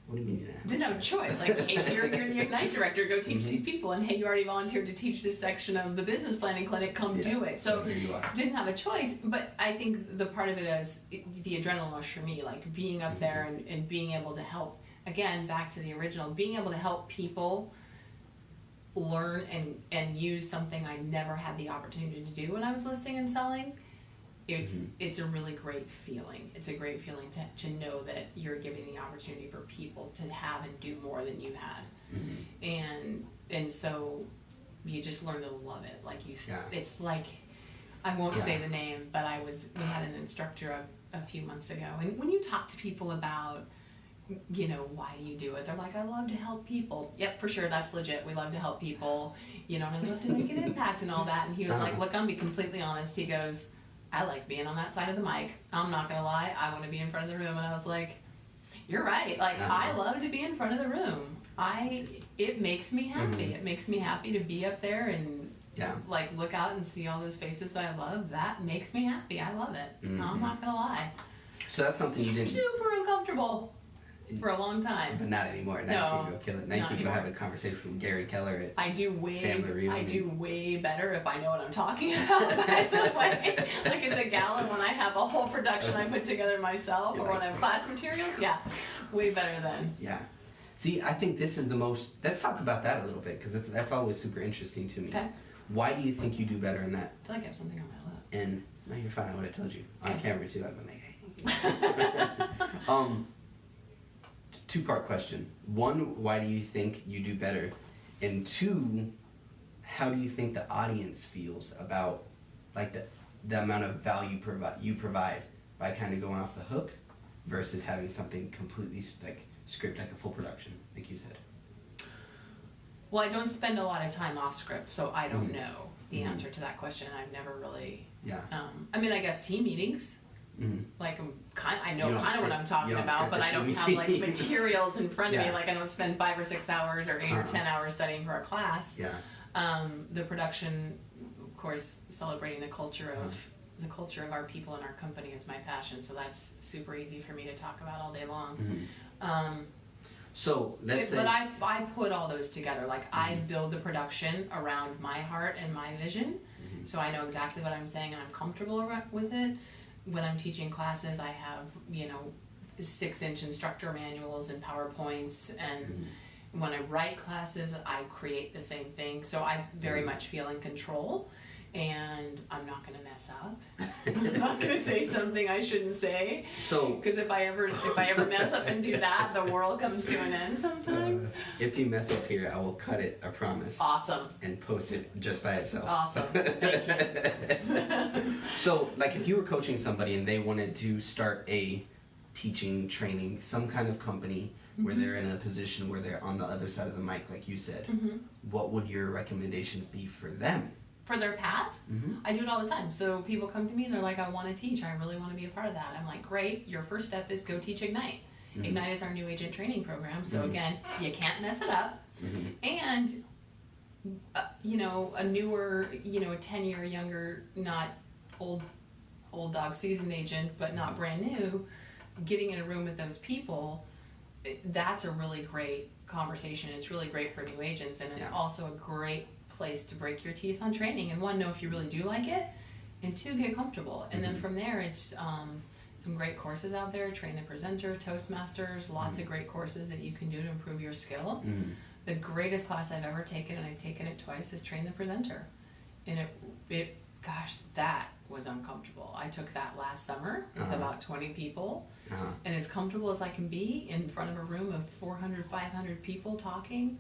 What do you mean? Didn't have a choice. Like, hey, you're the Ignite director, go teach these people. And hey, you already volunteered to teach this section of the business planning clinic, come do it. So here you are. Didn't have a choice, but I think the part of it is the adrenaline rush for me, like being up there and being able to help, again, back to the original, being able to help people learn and use something I never had the opportunity to do when I was listing and selling. It's a really great feeling. It's a great feeling to know that you're giving the opportunity for people to have and do more than you had. And so you just learn to love it. Like it's like, I won't say the name, but we had an instructor a few months ago, and when you talk to people about, you know, why do you do it? They're like, "I love to help people." Yep, for sure, that's legit. We love to help people, you know, and I love to make an impact and all that. And he was like, "Look, I'm gonna be completely honest." He goes, "I like being on that side of the mic. I'm not gonna lie. I want to be in front of the room." And I was like, "You're right. Like, I love to be in front of the room. It makes me happy. It makes me happy to be up there and like look out and see all those faces that I love. That makes me happy. I love it. I'm not gonna lie." So that's something you didn't. Super uncomfortable for a long time. But not anymore. Now you can go kill it. Now you can go have a conversation with Gary Keller at I do way Family better if I know what I'm talking about, by the way. Like as a gala, when I have a whole production I put together myself, or when I have class materials, way better then. Yeah. See, I think this is the most, let's talk about that a little bit, because that's always super interesting to me. Okay. Why do you think you do better in that? I feel like I have something on my lip. And, no, you're fine, I would have told you. On camera too, I've been like, hey. Two-part question. One, why do you think you do better? And two, how do you think the audience feels about like the amount of value you provide by kind of going off the hook versus having something completely like script, like a full production, like you said? Well, I don't spend a lot of time off script, so I don't know the answer to that question. I've never really. Yeah. I mean, I guess team meetings. Like I know kind of what I'm talking about, but I don't have like materials in front of me. Like I don't spend 5 or 6 hours or 8 or 10 hours studying for a class. Yeah. The production, of course, celebrating the culture of our people and our company is my passion. So that's super easy for me to talk about all day long. So let's say, but I put all those together. Like I build the production around my heart and my vision, so I know exactly what I'm saying and I'm comfortable with it. When I'm teaching classes, I have 6-inch instructor manuals and PowerPoints, and when I write classes, I create the same thing. So I very much feel in control. And I'm not going to mess up. I'm not going to say something I shouldn't say. So, because if I ever mess up and do that, the world comes to an end sometimes. If you mess up here, I will cut it. I promise. Awesome. And post it just by itself. Awesome. Thank you. So, like, if you were coaching somebody and they wanted to start a teaching, training, some kind of company where they're in a position where they're on the other side of the mic, like you said, what would your recommendations be for them? For their path, I do it all the time. So people come to me and they're like, I want to teach. I really want to be a part of that. I'm like, great. Your first step is go teach Ignite. Ignite is our new agent training program. So again, you can't mess it up. And, a newer, a 10-year younger, not old dog seasoned agent, but not brand new, getting in a room with those people, that's a really great conversation. It's really great for new agents. And it's also a great place to break your teeth on training, and 1, know if you really do like it, and 2, get comfortable. And then from there, it's some great courses out there. Train the Presenter, Toastmasters, lots of great courses that you can do to improve your skill. The greatest class I've ever taken, and I've taken it twice, is Train the Presenter. And it gosh, that was uncomfortable. I took that last summer with about 20 people, and as comfortable as I can be in front of a room of 400, 500 people talking.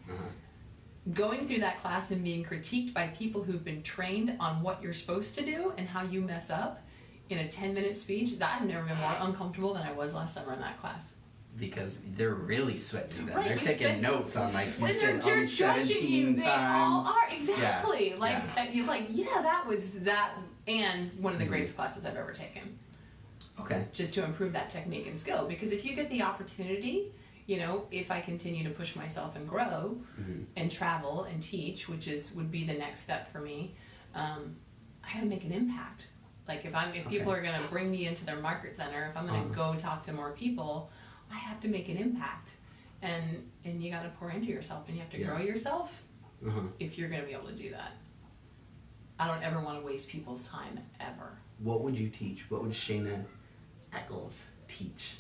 Going through that class and being critiqued by people who've been trained on what you're supposed to do and how you mess up in a 10-minute speech, that I've never been more uncomfortable than I was last summer in that class. Because they're really sweating that. Right, they're taking notes on, like you said, they're 17 times. They all are, exactly. That was that, and one of the greatest classes I've ever taken. Okay. Just to improve that technique and skill. Because if you get the opportunity, if I continue to push myself and grow and travel and teach, which would be the next step for me, I got to make an impact. Like if people are going to bring me into their market center, if I'm going to go talk to more people, I have to make an impact. And you got to pour into yourself, and you have to grow yourself if you're going to be able to do that. I don't ever want to waste people's time, ever. What would you teach? What would Shana Ackles teach?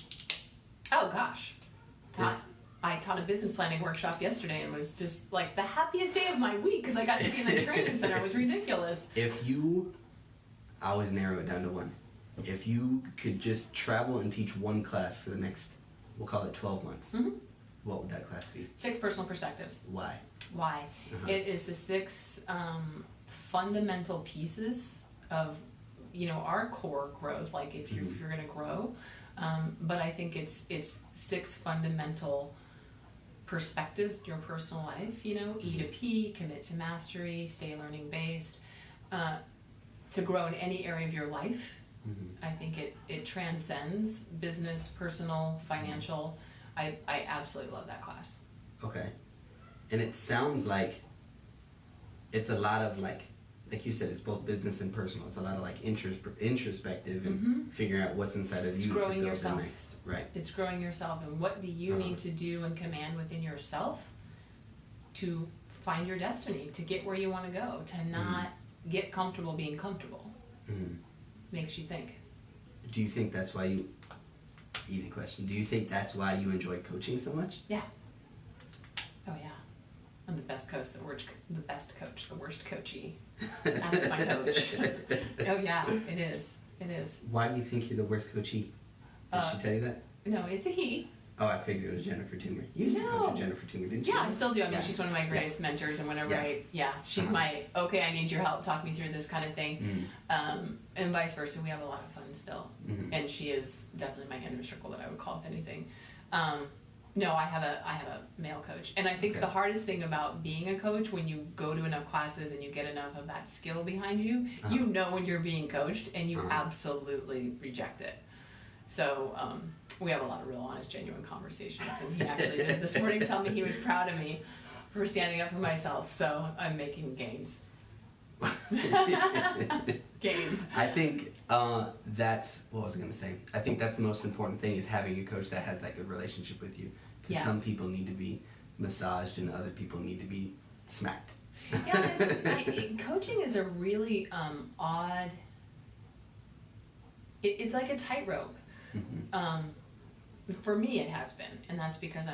Oh, gosh. I taught a business planning workshop yesterday and was just like the happiest day of my week because I got to be in the training center. It was ridiculous. I always narrow it down to one. If you could just travel and teach one class for the next, we'll call it 12 months, what would that class be? 6 personal perspectives. Why? It is the 6 fundamental pieces of, our core growth, like if you're going to grow. But I think it's 6 fundamental perspectives in your personal life, E to P, commit to mastery, stay learning based, to grow in any area of your life. I think it transcends business, personal, financial. I absolutely love that class. Okay. And it sounds like it's a lot of like you said, it's both business and personal. It's a lot of like introspective and figuring out what's inside of you to build the next. Right. It's growing yourself, and what do you need to do and command within yourself to find your destiny, to get where you want to go, to not get comfortable being comfortable. Makes you think. Do you think that's why you? Easy question. Do you think that's why you enjoy coaching so much? Yeah. Oh yeah. I'm the best coach, the worst coachee. Ask my coach. Oh yeah, it is. Why do you think you're the worst coachee? Did she tell you that? No, it's a he. Oh, I figured it was Jennifer Toomer. You used to coach with Jennifer Toomer, didn't you? Yeah, I still do. I mean, she's one of my greatest mentors, and whenever she's my, okay, I need your help, talk me through this kind of thing. And vice versa, we have a lot of fun still. And she is definitely my inner circle that I would call, if anything. No, I have a male coach. And I think the hardest thing about being a coach, when you go to enough classes and you get enough of that skill behind you, you know when you're being coached, and you absolutely reject it. So we have a lot of real honest, genuine conversations, and he actually did this morning tell me he was proud of me for standing up for myself. So I'm making gains. Gains. I think that's, what was I going to say? I think that's the most important thing, is having a coach that has that good relationship with you. Because some people need to be massaged and other people need to be smacked. Coaching is a really odd, it's like a tightrope. For me, it has been, and that's because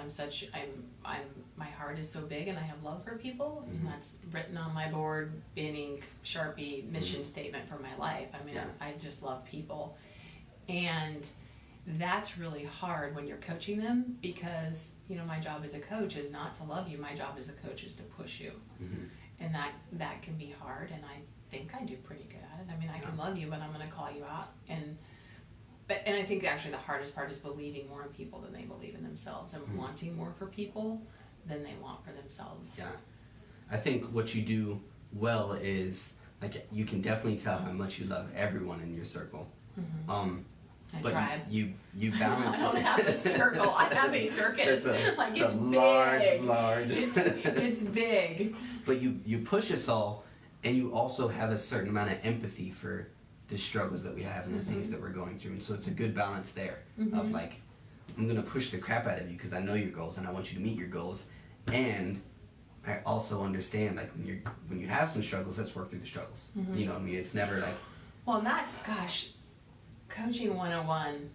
my heart is so big, and I have love for people, and that's written on my board in ink, Sharpie, mission statement for my life. I mean, I just love people, and that's really hard when you're coaching them, because my job as a coach is not to love you. My job as a coach is to push you, and that can be hard. And I think I do pretty good at it. I mean, I can love you, but I'm going to call you out, and I think actually the hardest part is believing more in people than they believe in themselves, and wanting more for people than they want for themselves. Yeah. I think what you do well is, like, you can definitely tell how much you love everyone in your circle. But tribe. You balance. I don't have a circle. I have a circus. It's big. large. It's big. But you push us all, and you also have a certain amount of empathy for the struggles that we have and the things that we're going through, and so it's a good balance there of, like, I'm gonna push the crap out of you because I know your goals and I want you to meet your goals, and I also understand, like, when you have some struggles, let's work through the struggles. You know what I mean? It's never like, well, and that's, coaching 101.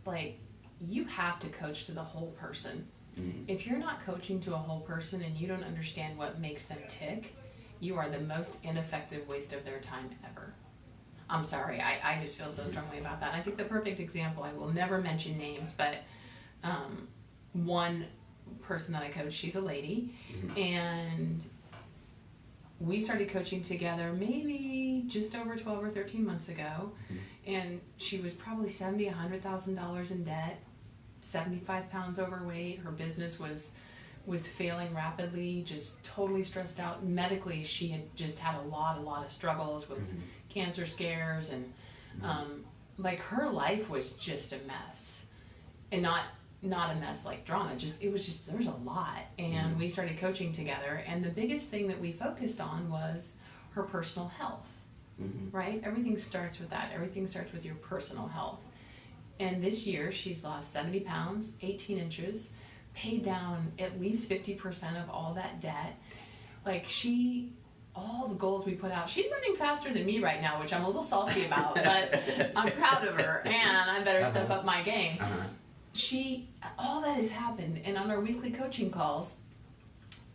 Like, you have to coach to the whole person. If you're not coaching to a whole person and you don't understand what makes them tick, you are the most ineffective waste of their time ever. I'm sorry, I just feel so strongly about that. I think the perfect example, I will never mention names, but one person that I coach, she's a lady, and we started coaching together maybe just over 12 or 13 months ago, and she was probably $70,000, $100,000 in debt, 75 pounds overweight. Her business was failing rapidly, just totally stressed out. Medically, she had just had a lot of struggles with cancer scares, and like, her life was just a mess, and not a mess like drama, there was a lot. And we started coaching together, and the biggest thing that we focused on was her personal health. Right? Everything starts with that. Everything starts with your personal health. And this year she's lost 70 pounds, 18 inches, paid down at least 50% of all that debt. Like, all the goals we put out, she's running faster than me right now, which I'm a little salty about, but I'm proud of her, and I better step up my game. All that has happened, and on our weekly coaching calls,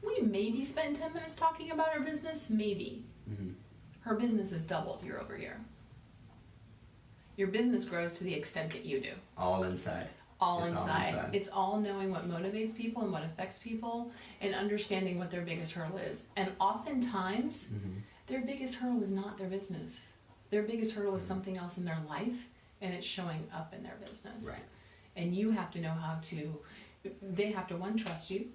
we maybe spend 10 minutes talking about her business, maybe. Her business has doubled year over year. Your business grows to the extent that you do. All inside. All inside. It's all knowing what motivates people and what affects people, and understanding what their biggest hurdle is. And oftentimes, their biggest hurdle is not their business. Their biggest hurdle is something else in their life, and it's showing up in their business. Right. And you have to know how to, they have to, one, trust you.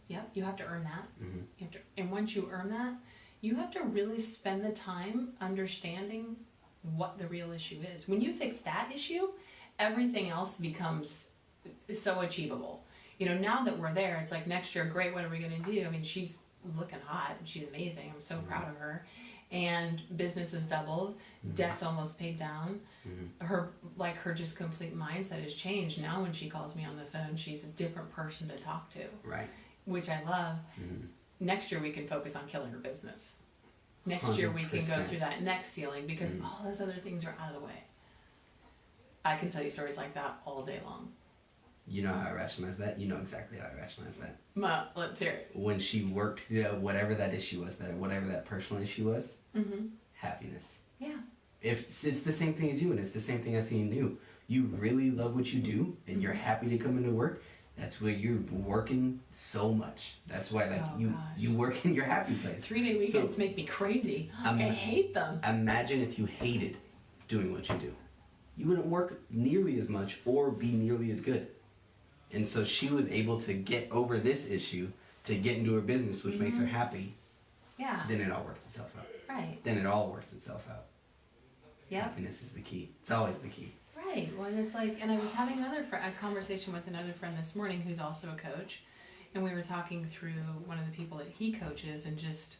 Yep, you have to earn that. You have to, and once you earn that, you have to really spend the time understanding what the real issue is. When you fix that issue, everything else becomes so achievable. Now that we're there, it's like, next year, great, what are we going to do? I mean, she's looking hot. She's amazing. I'm so proud of her. And business has doubled. Debt's almost paid down. Her just complete mindset has changed. Now when she calls me on the phone, she's a different person to talk to. Right. Which I love. Next year we can focus on killing her business. Next year we can go through that next ceiling, because all those other things are out of the way. I can tell you stories like that all day long. You know how I rationalize that? You know exactly how I rationalize that. Let's hear it. When she worked through whatever that issue was, whatever that personal issue was, happiness. Yeah. If it's the same thing as you, and it's the same thing as seeing you. you really love what you do and you're happy to come into work, that's where you're working so much. That's why you work in your happy place. 3-day weekends make me crazy. I hate them. Imagine if you hated doing what you do. You wouldn't work nearly as much or be nearly as good. And so she was able to get over this issue to get into her business, which makes her happy. Yeah. Then it all works itself out. Right. Then it all works itself out. Yeah. Happiness is the key. It's always the key. Right. Well, and it's like, and I was having a conversation with another friend this morning who's also a coach, and we were talking through one of the people that he coaches and just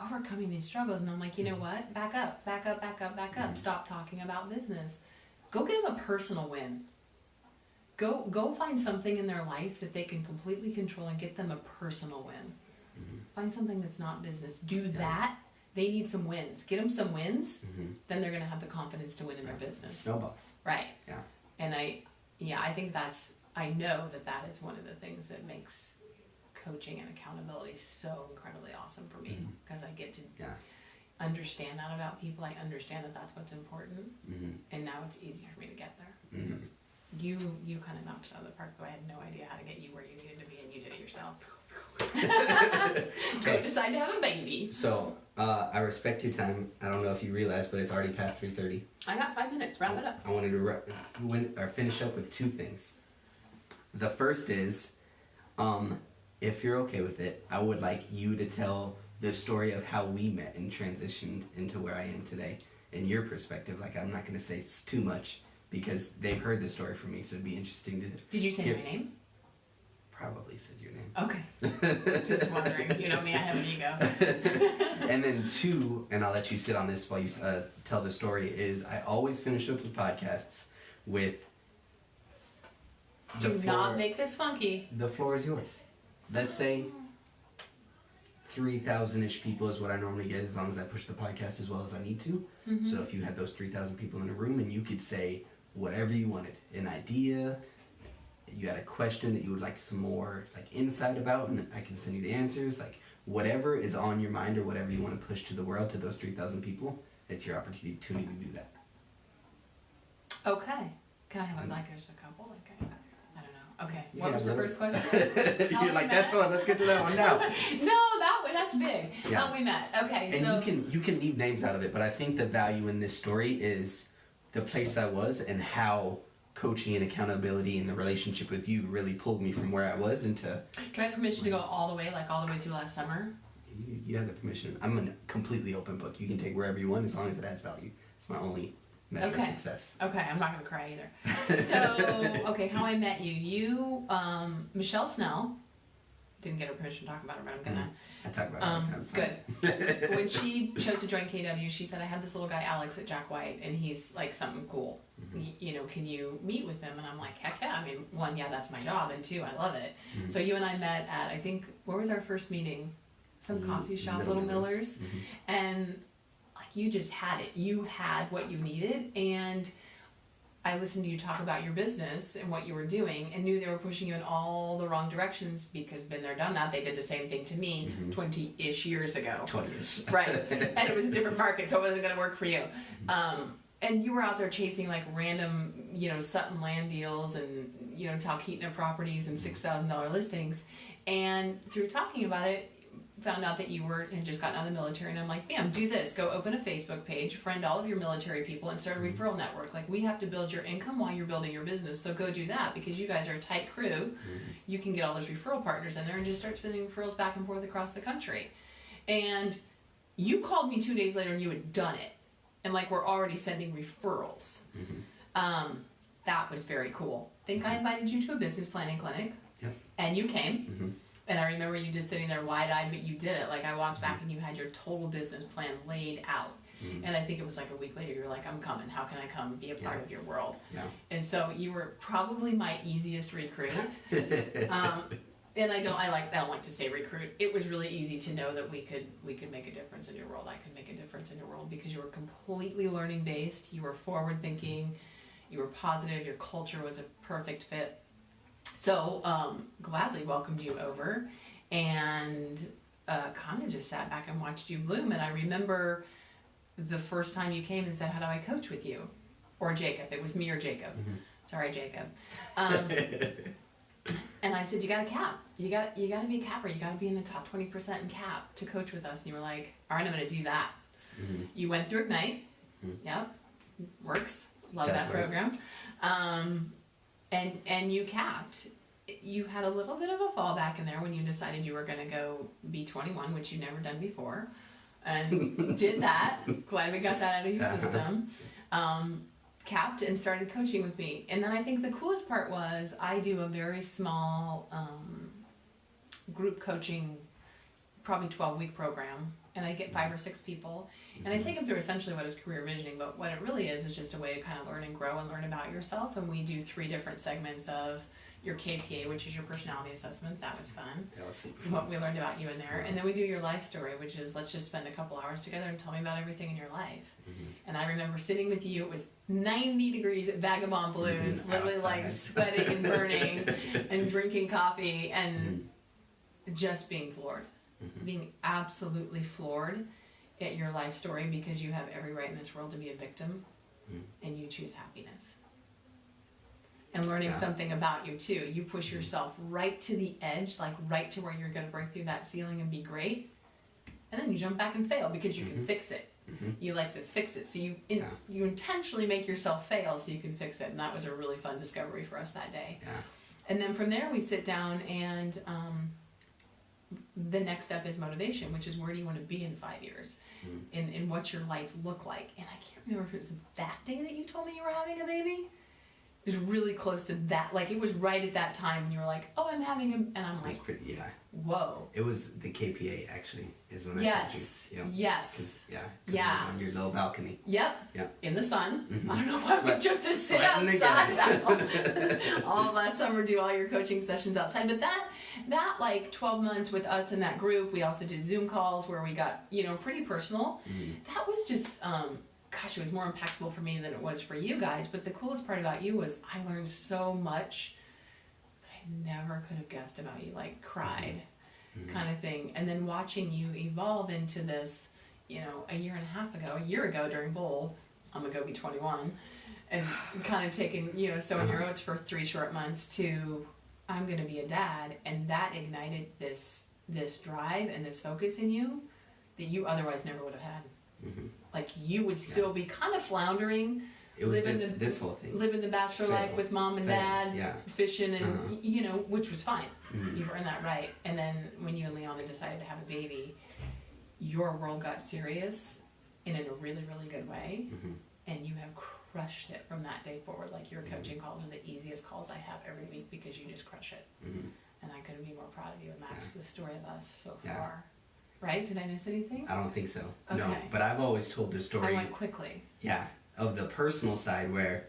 overcoming these struggles. And I'm like, you know what? Back up. Stop talking about business. Go get them a personal win. Go find something in their life that they can completely control and get them a personal win. Find something that's not business. Do that. They need some wins. Get them some wins. Then they're going to have the confidence to win in their business. Snowballs. Right. Yeah. And I think I know that is one of the things that makes coaching and accountability so incredibly awesome for me, because I get to understand that about people. I understand that that's what's important. And now it's easier for me to get there. You kind of knocked it out of the park, though. I had no idea how to get you where you needed to be, and you did it yourself. Go decide to have a baby. So I respect your time. I don't know if you realize, but it's already past 3:30. I got 5 minutes. Wrap it up. I wanted to finish up with two things. The first is, if you're okay with it, I would like you to tell the story of how we met and transitioned into where I am today, in your perspective. Like, I'm not going to say too much because they've heard the story from me, so it'd be interesting to. Did you say my name? Probably said your name. Okay. Just wondering. You know me, I have an ego. And then two, and I'll let you sit on this while you tell the story, is I always finish up the podcasts with Do not make this funky. The floor is yours. Let's say 3,000-ish people is what I normally get, as long as I push the podcast as well as I need to. So if you had those 3,000 people in a room and you could say whatever you wanted, an idea, you had a question that you would like some more insight about, and I can send you the answers, whatever is on your mind or whatever you want to push to the world, to those 3,000 people, it's your opportunity to do that. Okay. Can I have just a couple? I don't know. Okay. What was the first question? You're like, that's the one. Let's get to that one now. No, that's big. Yeah. How we met. Okay, and so you can leave names out of it, but I think the value in this story is the place I was and how coaching and accountability and the relationship with you really pulled me from where I was into. Do I have permission to go all the way through last summer? You have the permission. I'm a completely open book. You can take wherever you want as long as it adds value. It's my only measure of success. Okay, I'm not going to cry either. So, how I met you. Michelle Snell, didn't get her permission to talk about her, but I'm going to. I talk about it all the time. Good. When she chose to join KW, she said, I have this little guy, Alex, at Jack White, and he's something cool. Can you meet with him? And I'm like, heck yeah. I mean, one, that's my job, and two, I love it. So you and I met at, I think, where was our first meeting? Some coffee shop, Little Miller's. And you just had it. You had what you needed, and I listened to you talk about your business and what you were doing and knew they were pushing you in all the wrong directions, because been there, done that. They did the same thing to me 20-ish years ago. 20-ish. Right. And it was a different market, so it wasn't going to work for you. And you were out there chasing random, Sutton land deals and, Talkeetna properties and $6,000 listings. And through talking about it, found out that you had just gotten out of the military, and I'm like, bam, do this. Go open a Facebook page, friend all of your military people, and start a referral network. We have to build your income while you're building your business, so go do that, because you guys are a tight crew. You can get all those referral partners in there and just start spending referrals back and forth across the country. And you called me 2 days later and you had done it. And we're already sending referrals. That was very cool. I think I invited you to a business planning clinic, and you came. And I remember you just sitting there wide-eyed, but you did it. I walked back and you had your total business plan laid out. And I think it was a week later, you were like, I'm coming. How can I come be a part of your world? And so you were probably my easiest recruit. And I don't like to say recruit. It was really easy to know that we could make a difference in your world. I could make a difference in your world, because you were completely learning based. You were forward thinking. You were positive. Your culture was a perfect fit. So gladly welcomed you over, and kind of just sat back and watched you bloom. And I remember the first time you came and said, how do I coach with you? or Jacob. It was me or Jacob. Sorry, Jacob. And I said, you got to cap. You got to be a capper. You got to be in the top 20% in cap to coach with us. And you were like, all right, I'm going to do that. You went through Ignite. Yep. Works. Love that program. And you capped. You had a little bit of a fallback in there when you decided you were going to go be 21, which you'd never done before. And did that. Glad we got that out of your system. Capped and started coaching with me. And then I think the coolest part was I do a very small group coaching, probably 12-week program, and I get 5 or 6 people, and I take them through essentially what is career visioning, but what it really is just a way to kind of learn and grow and learn about yourself. And we do 3 different segments of your KPA, which is your personality assessment. That was fun. That was super fun. What we learned about you in there. And then we do your life story, which is let's just spend a couple hours together and tell me about everything in your life. And I remember sitting with you, it was 90 degrees at Vagabond Blues, literally like sweating and burning and drinking coffee and just being floored. Being absolutely floored at your life story because you have every right in this world to be a victim and you choose happiness. And learning something about you too. You push yourself right to the edge, like right to where you're going to break through that ceiling and be great. And then you jump back and fail because you can fix it. You like to fix it. So you intentionally make yourself fail so you can fix it. And that was a really fun discovery for us that day. And then from there we sit down and the next step is motivation, which is where do you want to be in 5 years? And what's your life look like? And I can't remember if it was that day that you told me you were having a baby. It was really close to that. Like, it was right at that time and you were like, oh, I'm having a... And I'm like, whoa. It was the KPA, actually, is when I told you. Yep. Yes. Because it was on your little balcony. Yep. In the sun. I don't know why we just to sit outside. All last summer, do all your coaching sessions outside. But that like 12 months with us in that group, we also did Zoom calls where we got, pretty personal. That was just... gosh, it was more impactful for me than it was for you guys. But the coolest part about you was I learned so much that I never could have guessed about you, like cried kind of thing. And then watching you evolve into this, a year ago during Bold, I'm going to go be 21, and kind of taking, sowing your oats for 3 short months to I'm going to be a dad. And that ignited this drive and this focus in you that you otherwise never would have had. Like you would still be kind of floundering. It was this whole thing. Living the bachelor life with mom and dad, fishing and, which was fine. You earned that right. And then when you and Leona decided to have a baby, your world got serious and in a really, really good way. And you have crushed it from that day forward. Like your coaching calls are the easiest calls I have every week because you just crush it. And I couldn't be more proud of you. And that's the story of us so far. Right? Did I miss anything? I don't think so. Okay. No, but I've always told the story. I went quickly. Yeah, of the personal side where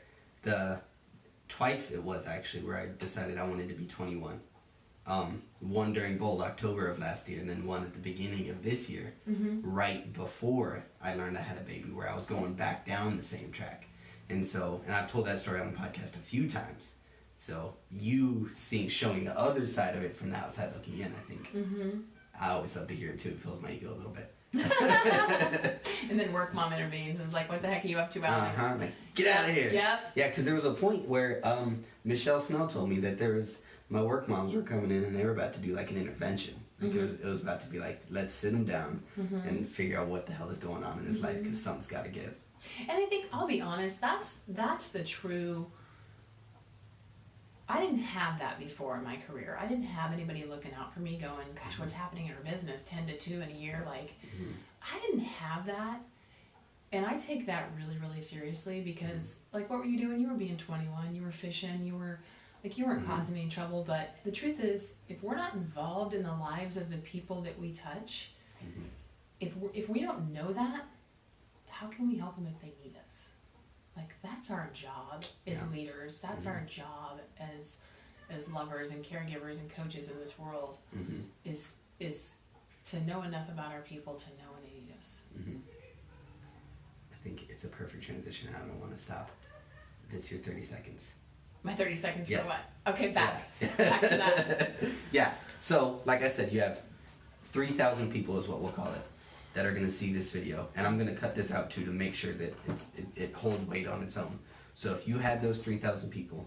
twice it was actually where I decided I wanted to be 21. One during Bold October of last year, and then one at the beginning of this year, right before I learned I had a baby, where I was going back down the same track. And I've told that story on the podcast a few times. So you showing the other side of it from the outside looking in, I think. I always love to hear it too. It fills my ego a little bit. And then work mom intervenes and is like, what the heck are you up to, Alex? Like, get out of here. Yep. Yeah, because there was a point where Michelle Snell told me that my work moms were coming in and they were about to do like an intervention. Like it was about to be like, let's sit him down and figure out what the hell is going on in his life because something's got to give. And I think, I'll be honest, that's the true... I didn't have that before in my career. I didn't have anybody looking out for me going, gosh, what's happening in our business 10 to 2 in a year? Like, I didn't have that. And I take that really, really seriously because, like, what were you doing? You were being 21. You were fishing. You weren't causing any trouble. But the truth is, if we're not involved in the lives of the people that we touch, if we don't know that, how can we help them if they need us? Like, that's our job as leaders. That's our job as lovers and caregivers and coaches in this world is to know enough about our people to know when they need us. I think it's a perfect transition. I don't want to stop. It's your 30 seconds. My 30 seconds for what? Okay, back. Back to that. Yeah. So, like I said, you have 3,000 people is what we'll call it that are going to see this video. And I'm going to cut this out too to make sure that it holds weight on its own. So if you had those 3,000 people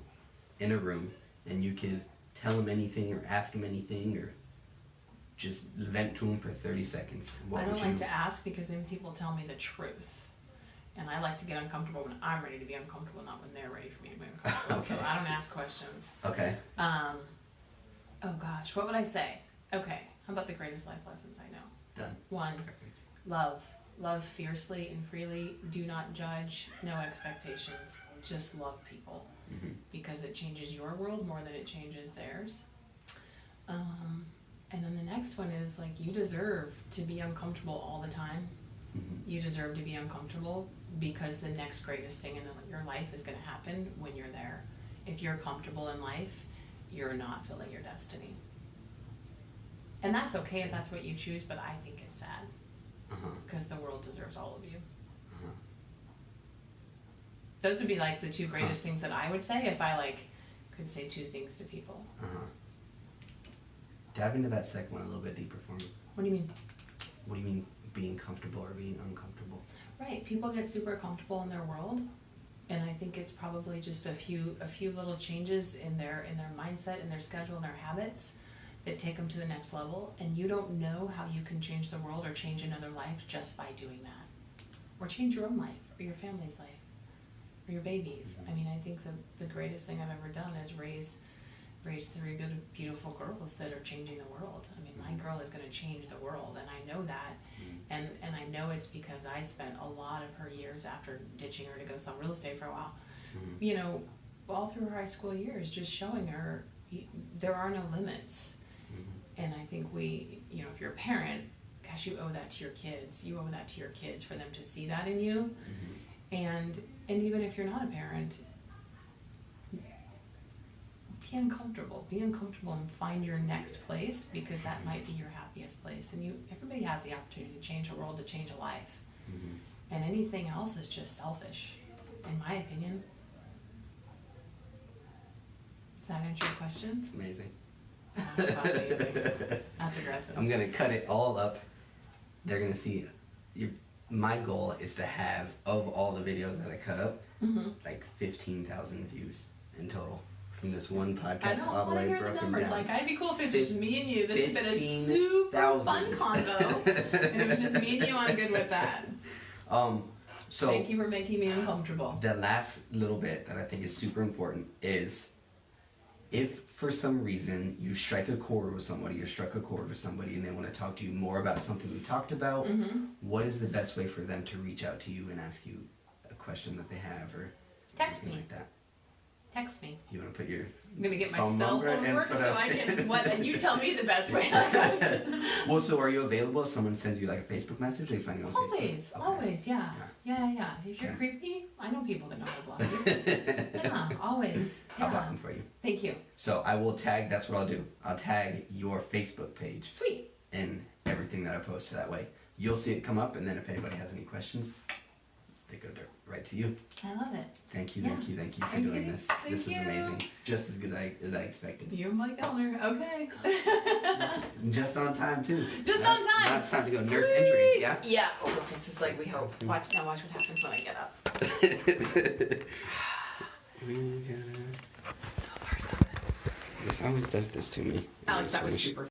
in a room and you could tell them anything or ask them anything or just vent to them for 30 seconds, what I would don't you like to ask because then people tell me the truth. And I like to get uncomfortable when I'm ready to be uncomfortable, not when they're ready for me to be uncomfortable. Okay. So I don't ask questions. Okay. Oh gosh, what would I say? Okay, how about the greatest life lessons I know? Done. 1, Perfect. love. Love fiercely and freely. Do not judge. No expectations. Just love people. Mm-hmm. Because it changes your world more than it changes theirs. And then the next one is like, you deserve to be uncomfortable all the time. Mm-hmm. You deserve to be uncomfortable because the next greatest thing in your life is going to happen when you're there. If you're comfortable in life, you're not fulfilling your destiny. And that's okay if that's what you choose, but I think it's sad because the world deserves all of you. Those would be like the 2 greatest things that I would say if I like could say 2 things to people. Dive into that second one a little bit deeper for me. What do you mean? What do you mean being comfortable or being uncomfortable? Right, people get super comfortable in their world, and I think it's probably just a few little changes in their mindset, in their schedule, in their habits that take them to the next level. And you don't know how you can change the world or change another life just by doing that, or change your own life or your family's life or your babies. I mean, I think the greatest thing I've ever done is raise 3 beautiful girls that are changing the world. I mean, my girl is going to change the world, and I know that. And I know it's because I spent a lot of her years after ditching her to go sell real estate for a while, you know, all through her high school years, just showing her there are no limits. And I think you know, if you're a parent, gosh, you owe that to your kids. You owe that to your kids for them to see that in you. And even if you're not a parent, be uncomfortable and find your next place, because that might be your happiest place. And everybody has the opportunity to change a world, to change a life. And anything else is just selfish, in my opinion. Does that answer your questions? It's amazing. Amazing. That's aggressive. I'm gonna cut it all up. They're gonna see. My goal is to have, of all the videos that I cut up, like 15,000 views in total from this one podcast. I don't all the want to way hear the broken numbers. down. Like, I'd be cool if it's just me and you. This has been a super fun convo, and it was just me and you. I'm good with that. So thank you for making me uncomfortable. The last little bit that I think is super important is, if for some reason you strike a chord with somebody, or struck a chord with somebody, and they want to talk to you more about something we talked about, what is the best way for them to reach out to you and ask you a question that they have, or Text anything me. like that? Text me. You want to put your I'm gonna get my phone cell number phone in work front so of- I can. What? And you tell me the best way. Well, so are you available if someone sends you like a Facebook message? They find you on Always, Facebook? always, yeah. If you're Okay. creepy, I know people that know how to block you. Yeah, always. I'll Yeah. block them for you. Thank you. So I will tag, that's what I'll do. I'll tag your Facebook page Sweet. in everything that I post, so that way you'll see it come up, and then if anybody has any questions, they go right to you. I love it. Thank you Yeah. for Thank doing you. this. Thank This is you. amazing. Just as good as I expected. You and Mike Elner. Okay. Just on time too. Just Now- on time. Now it's time to go nurse Sweet. injuries, yeah? Yeah. Oh, it's just like we hope. Watch what happens when I get up. This always does this to me. Alex, that was super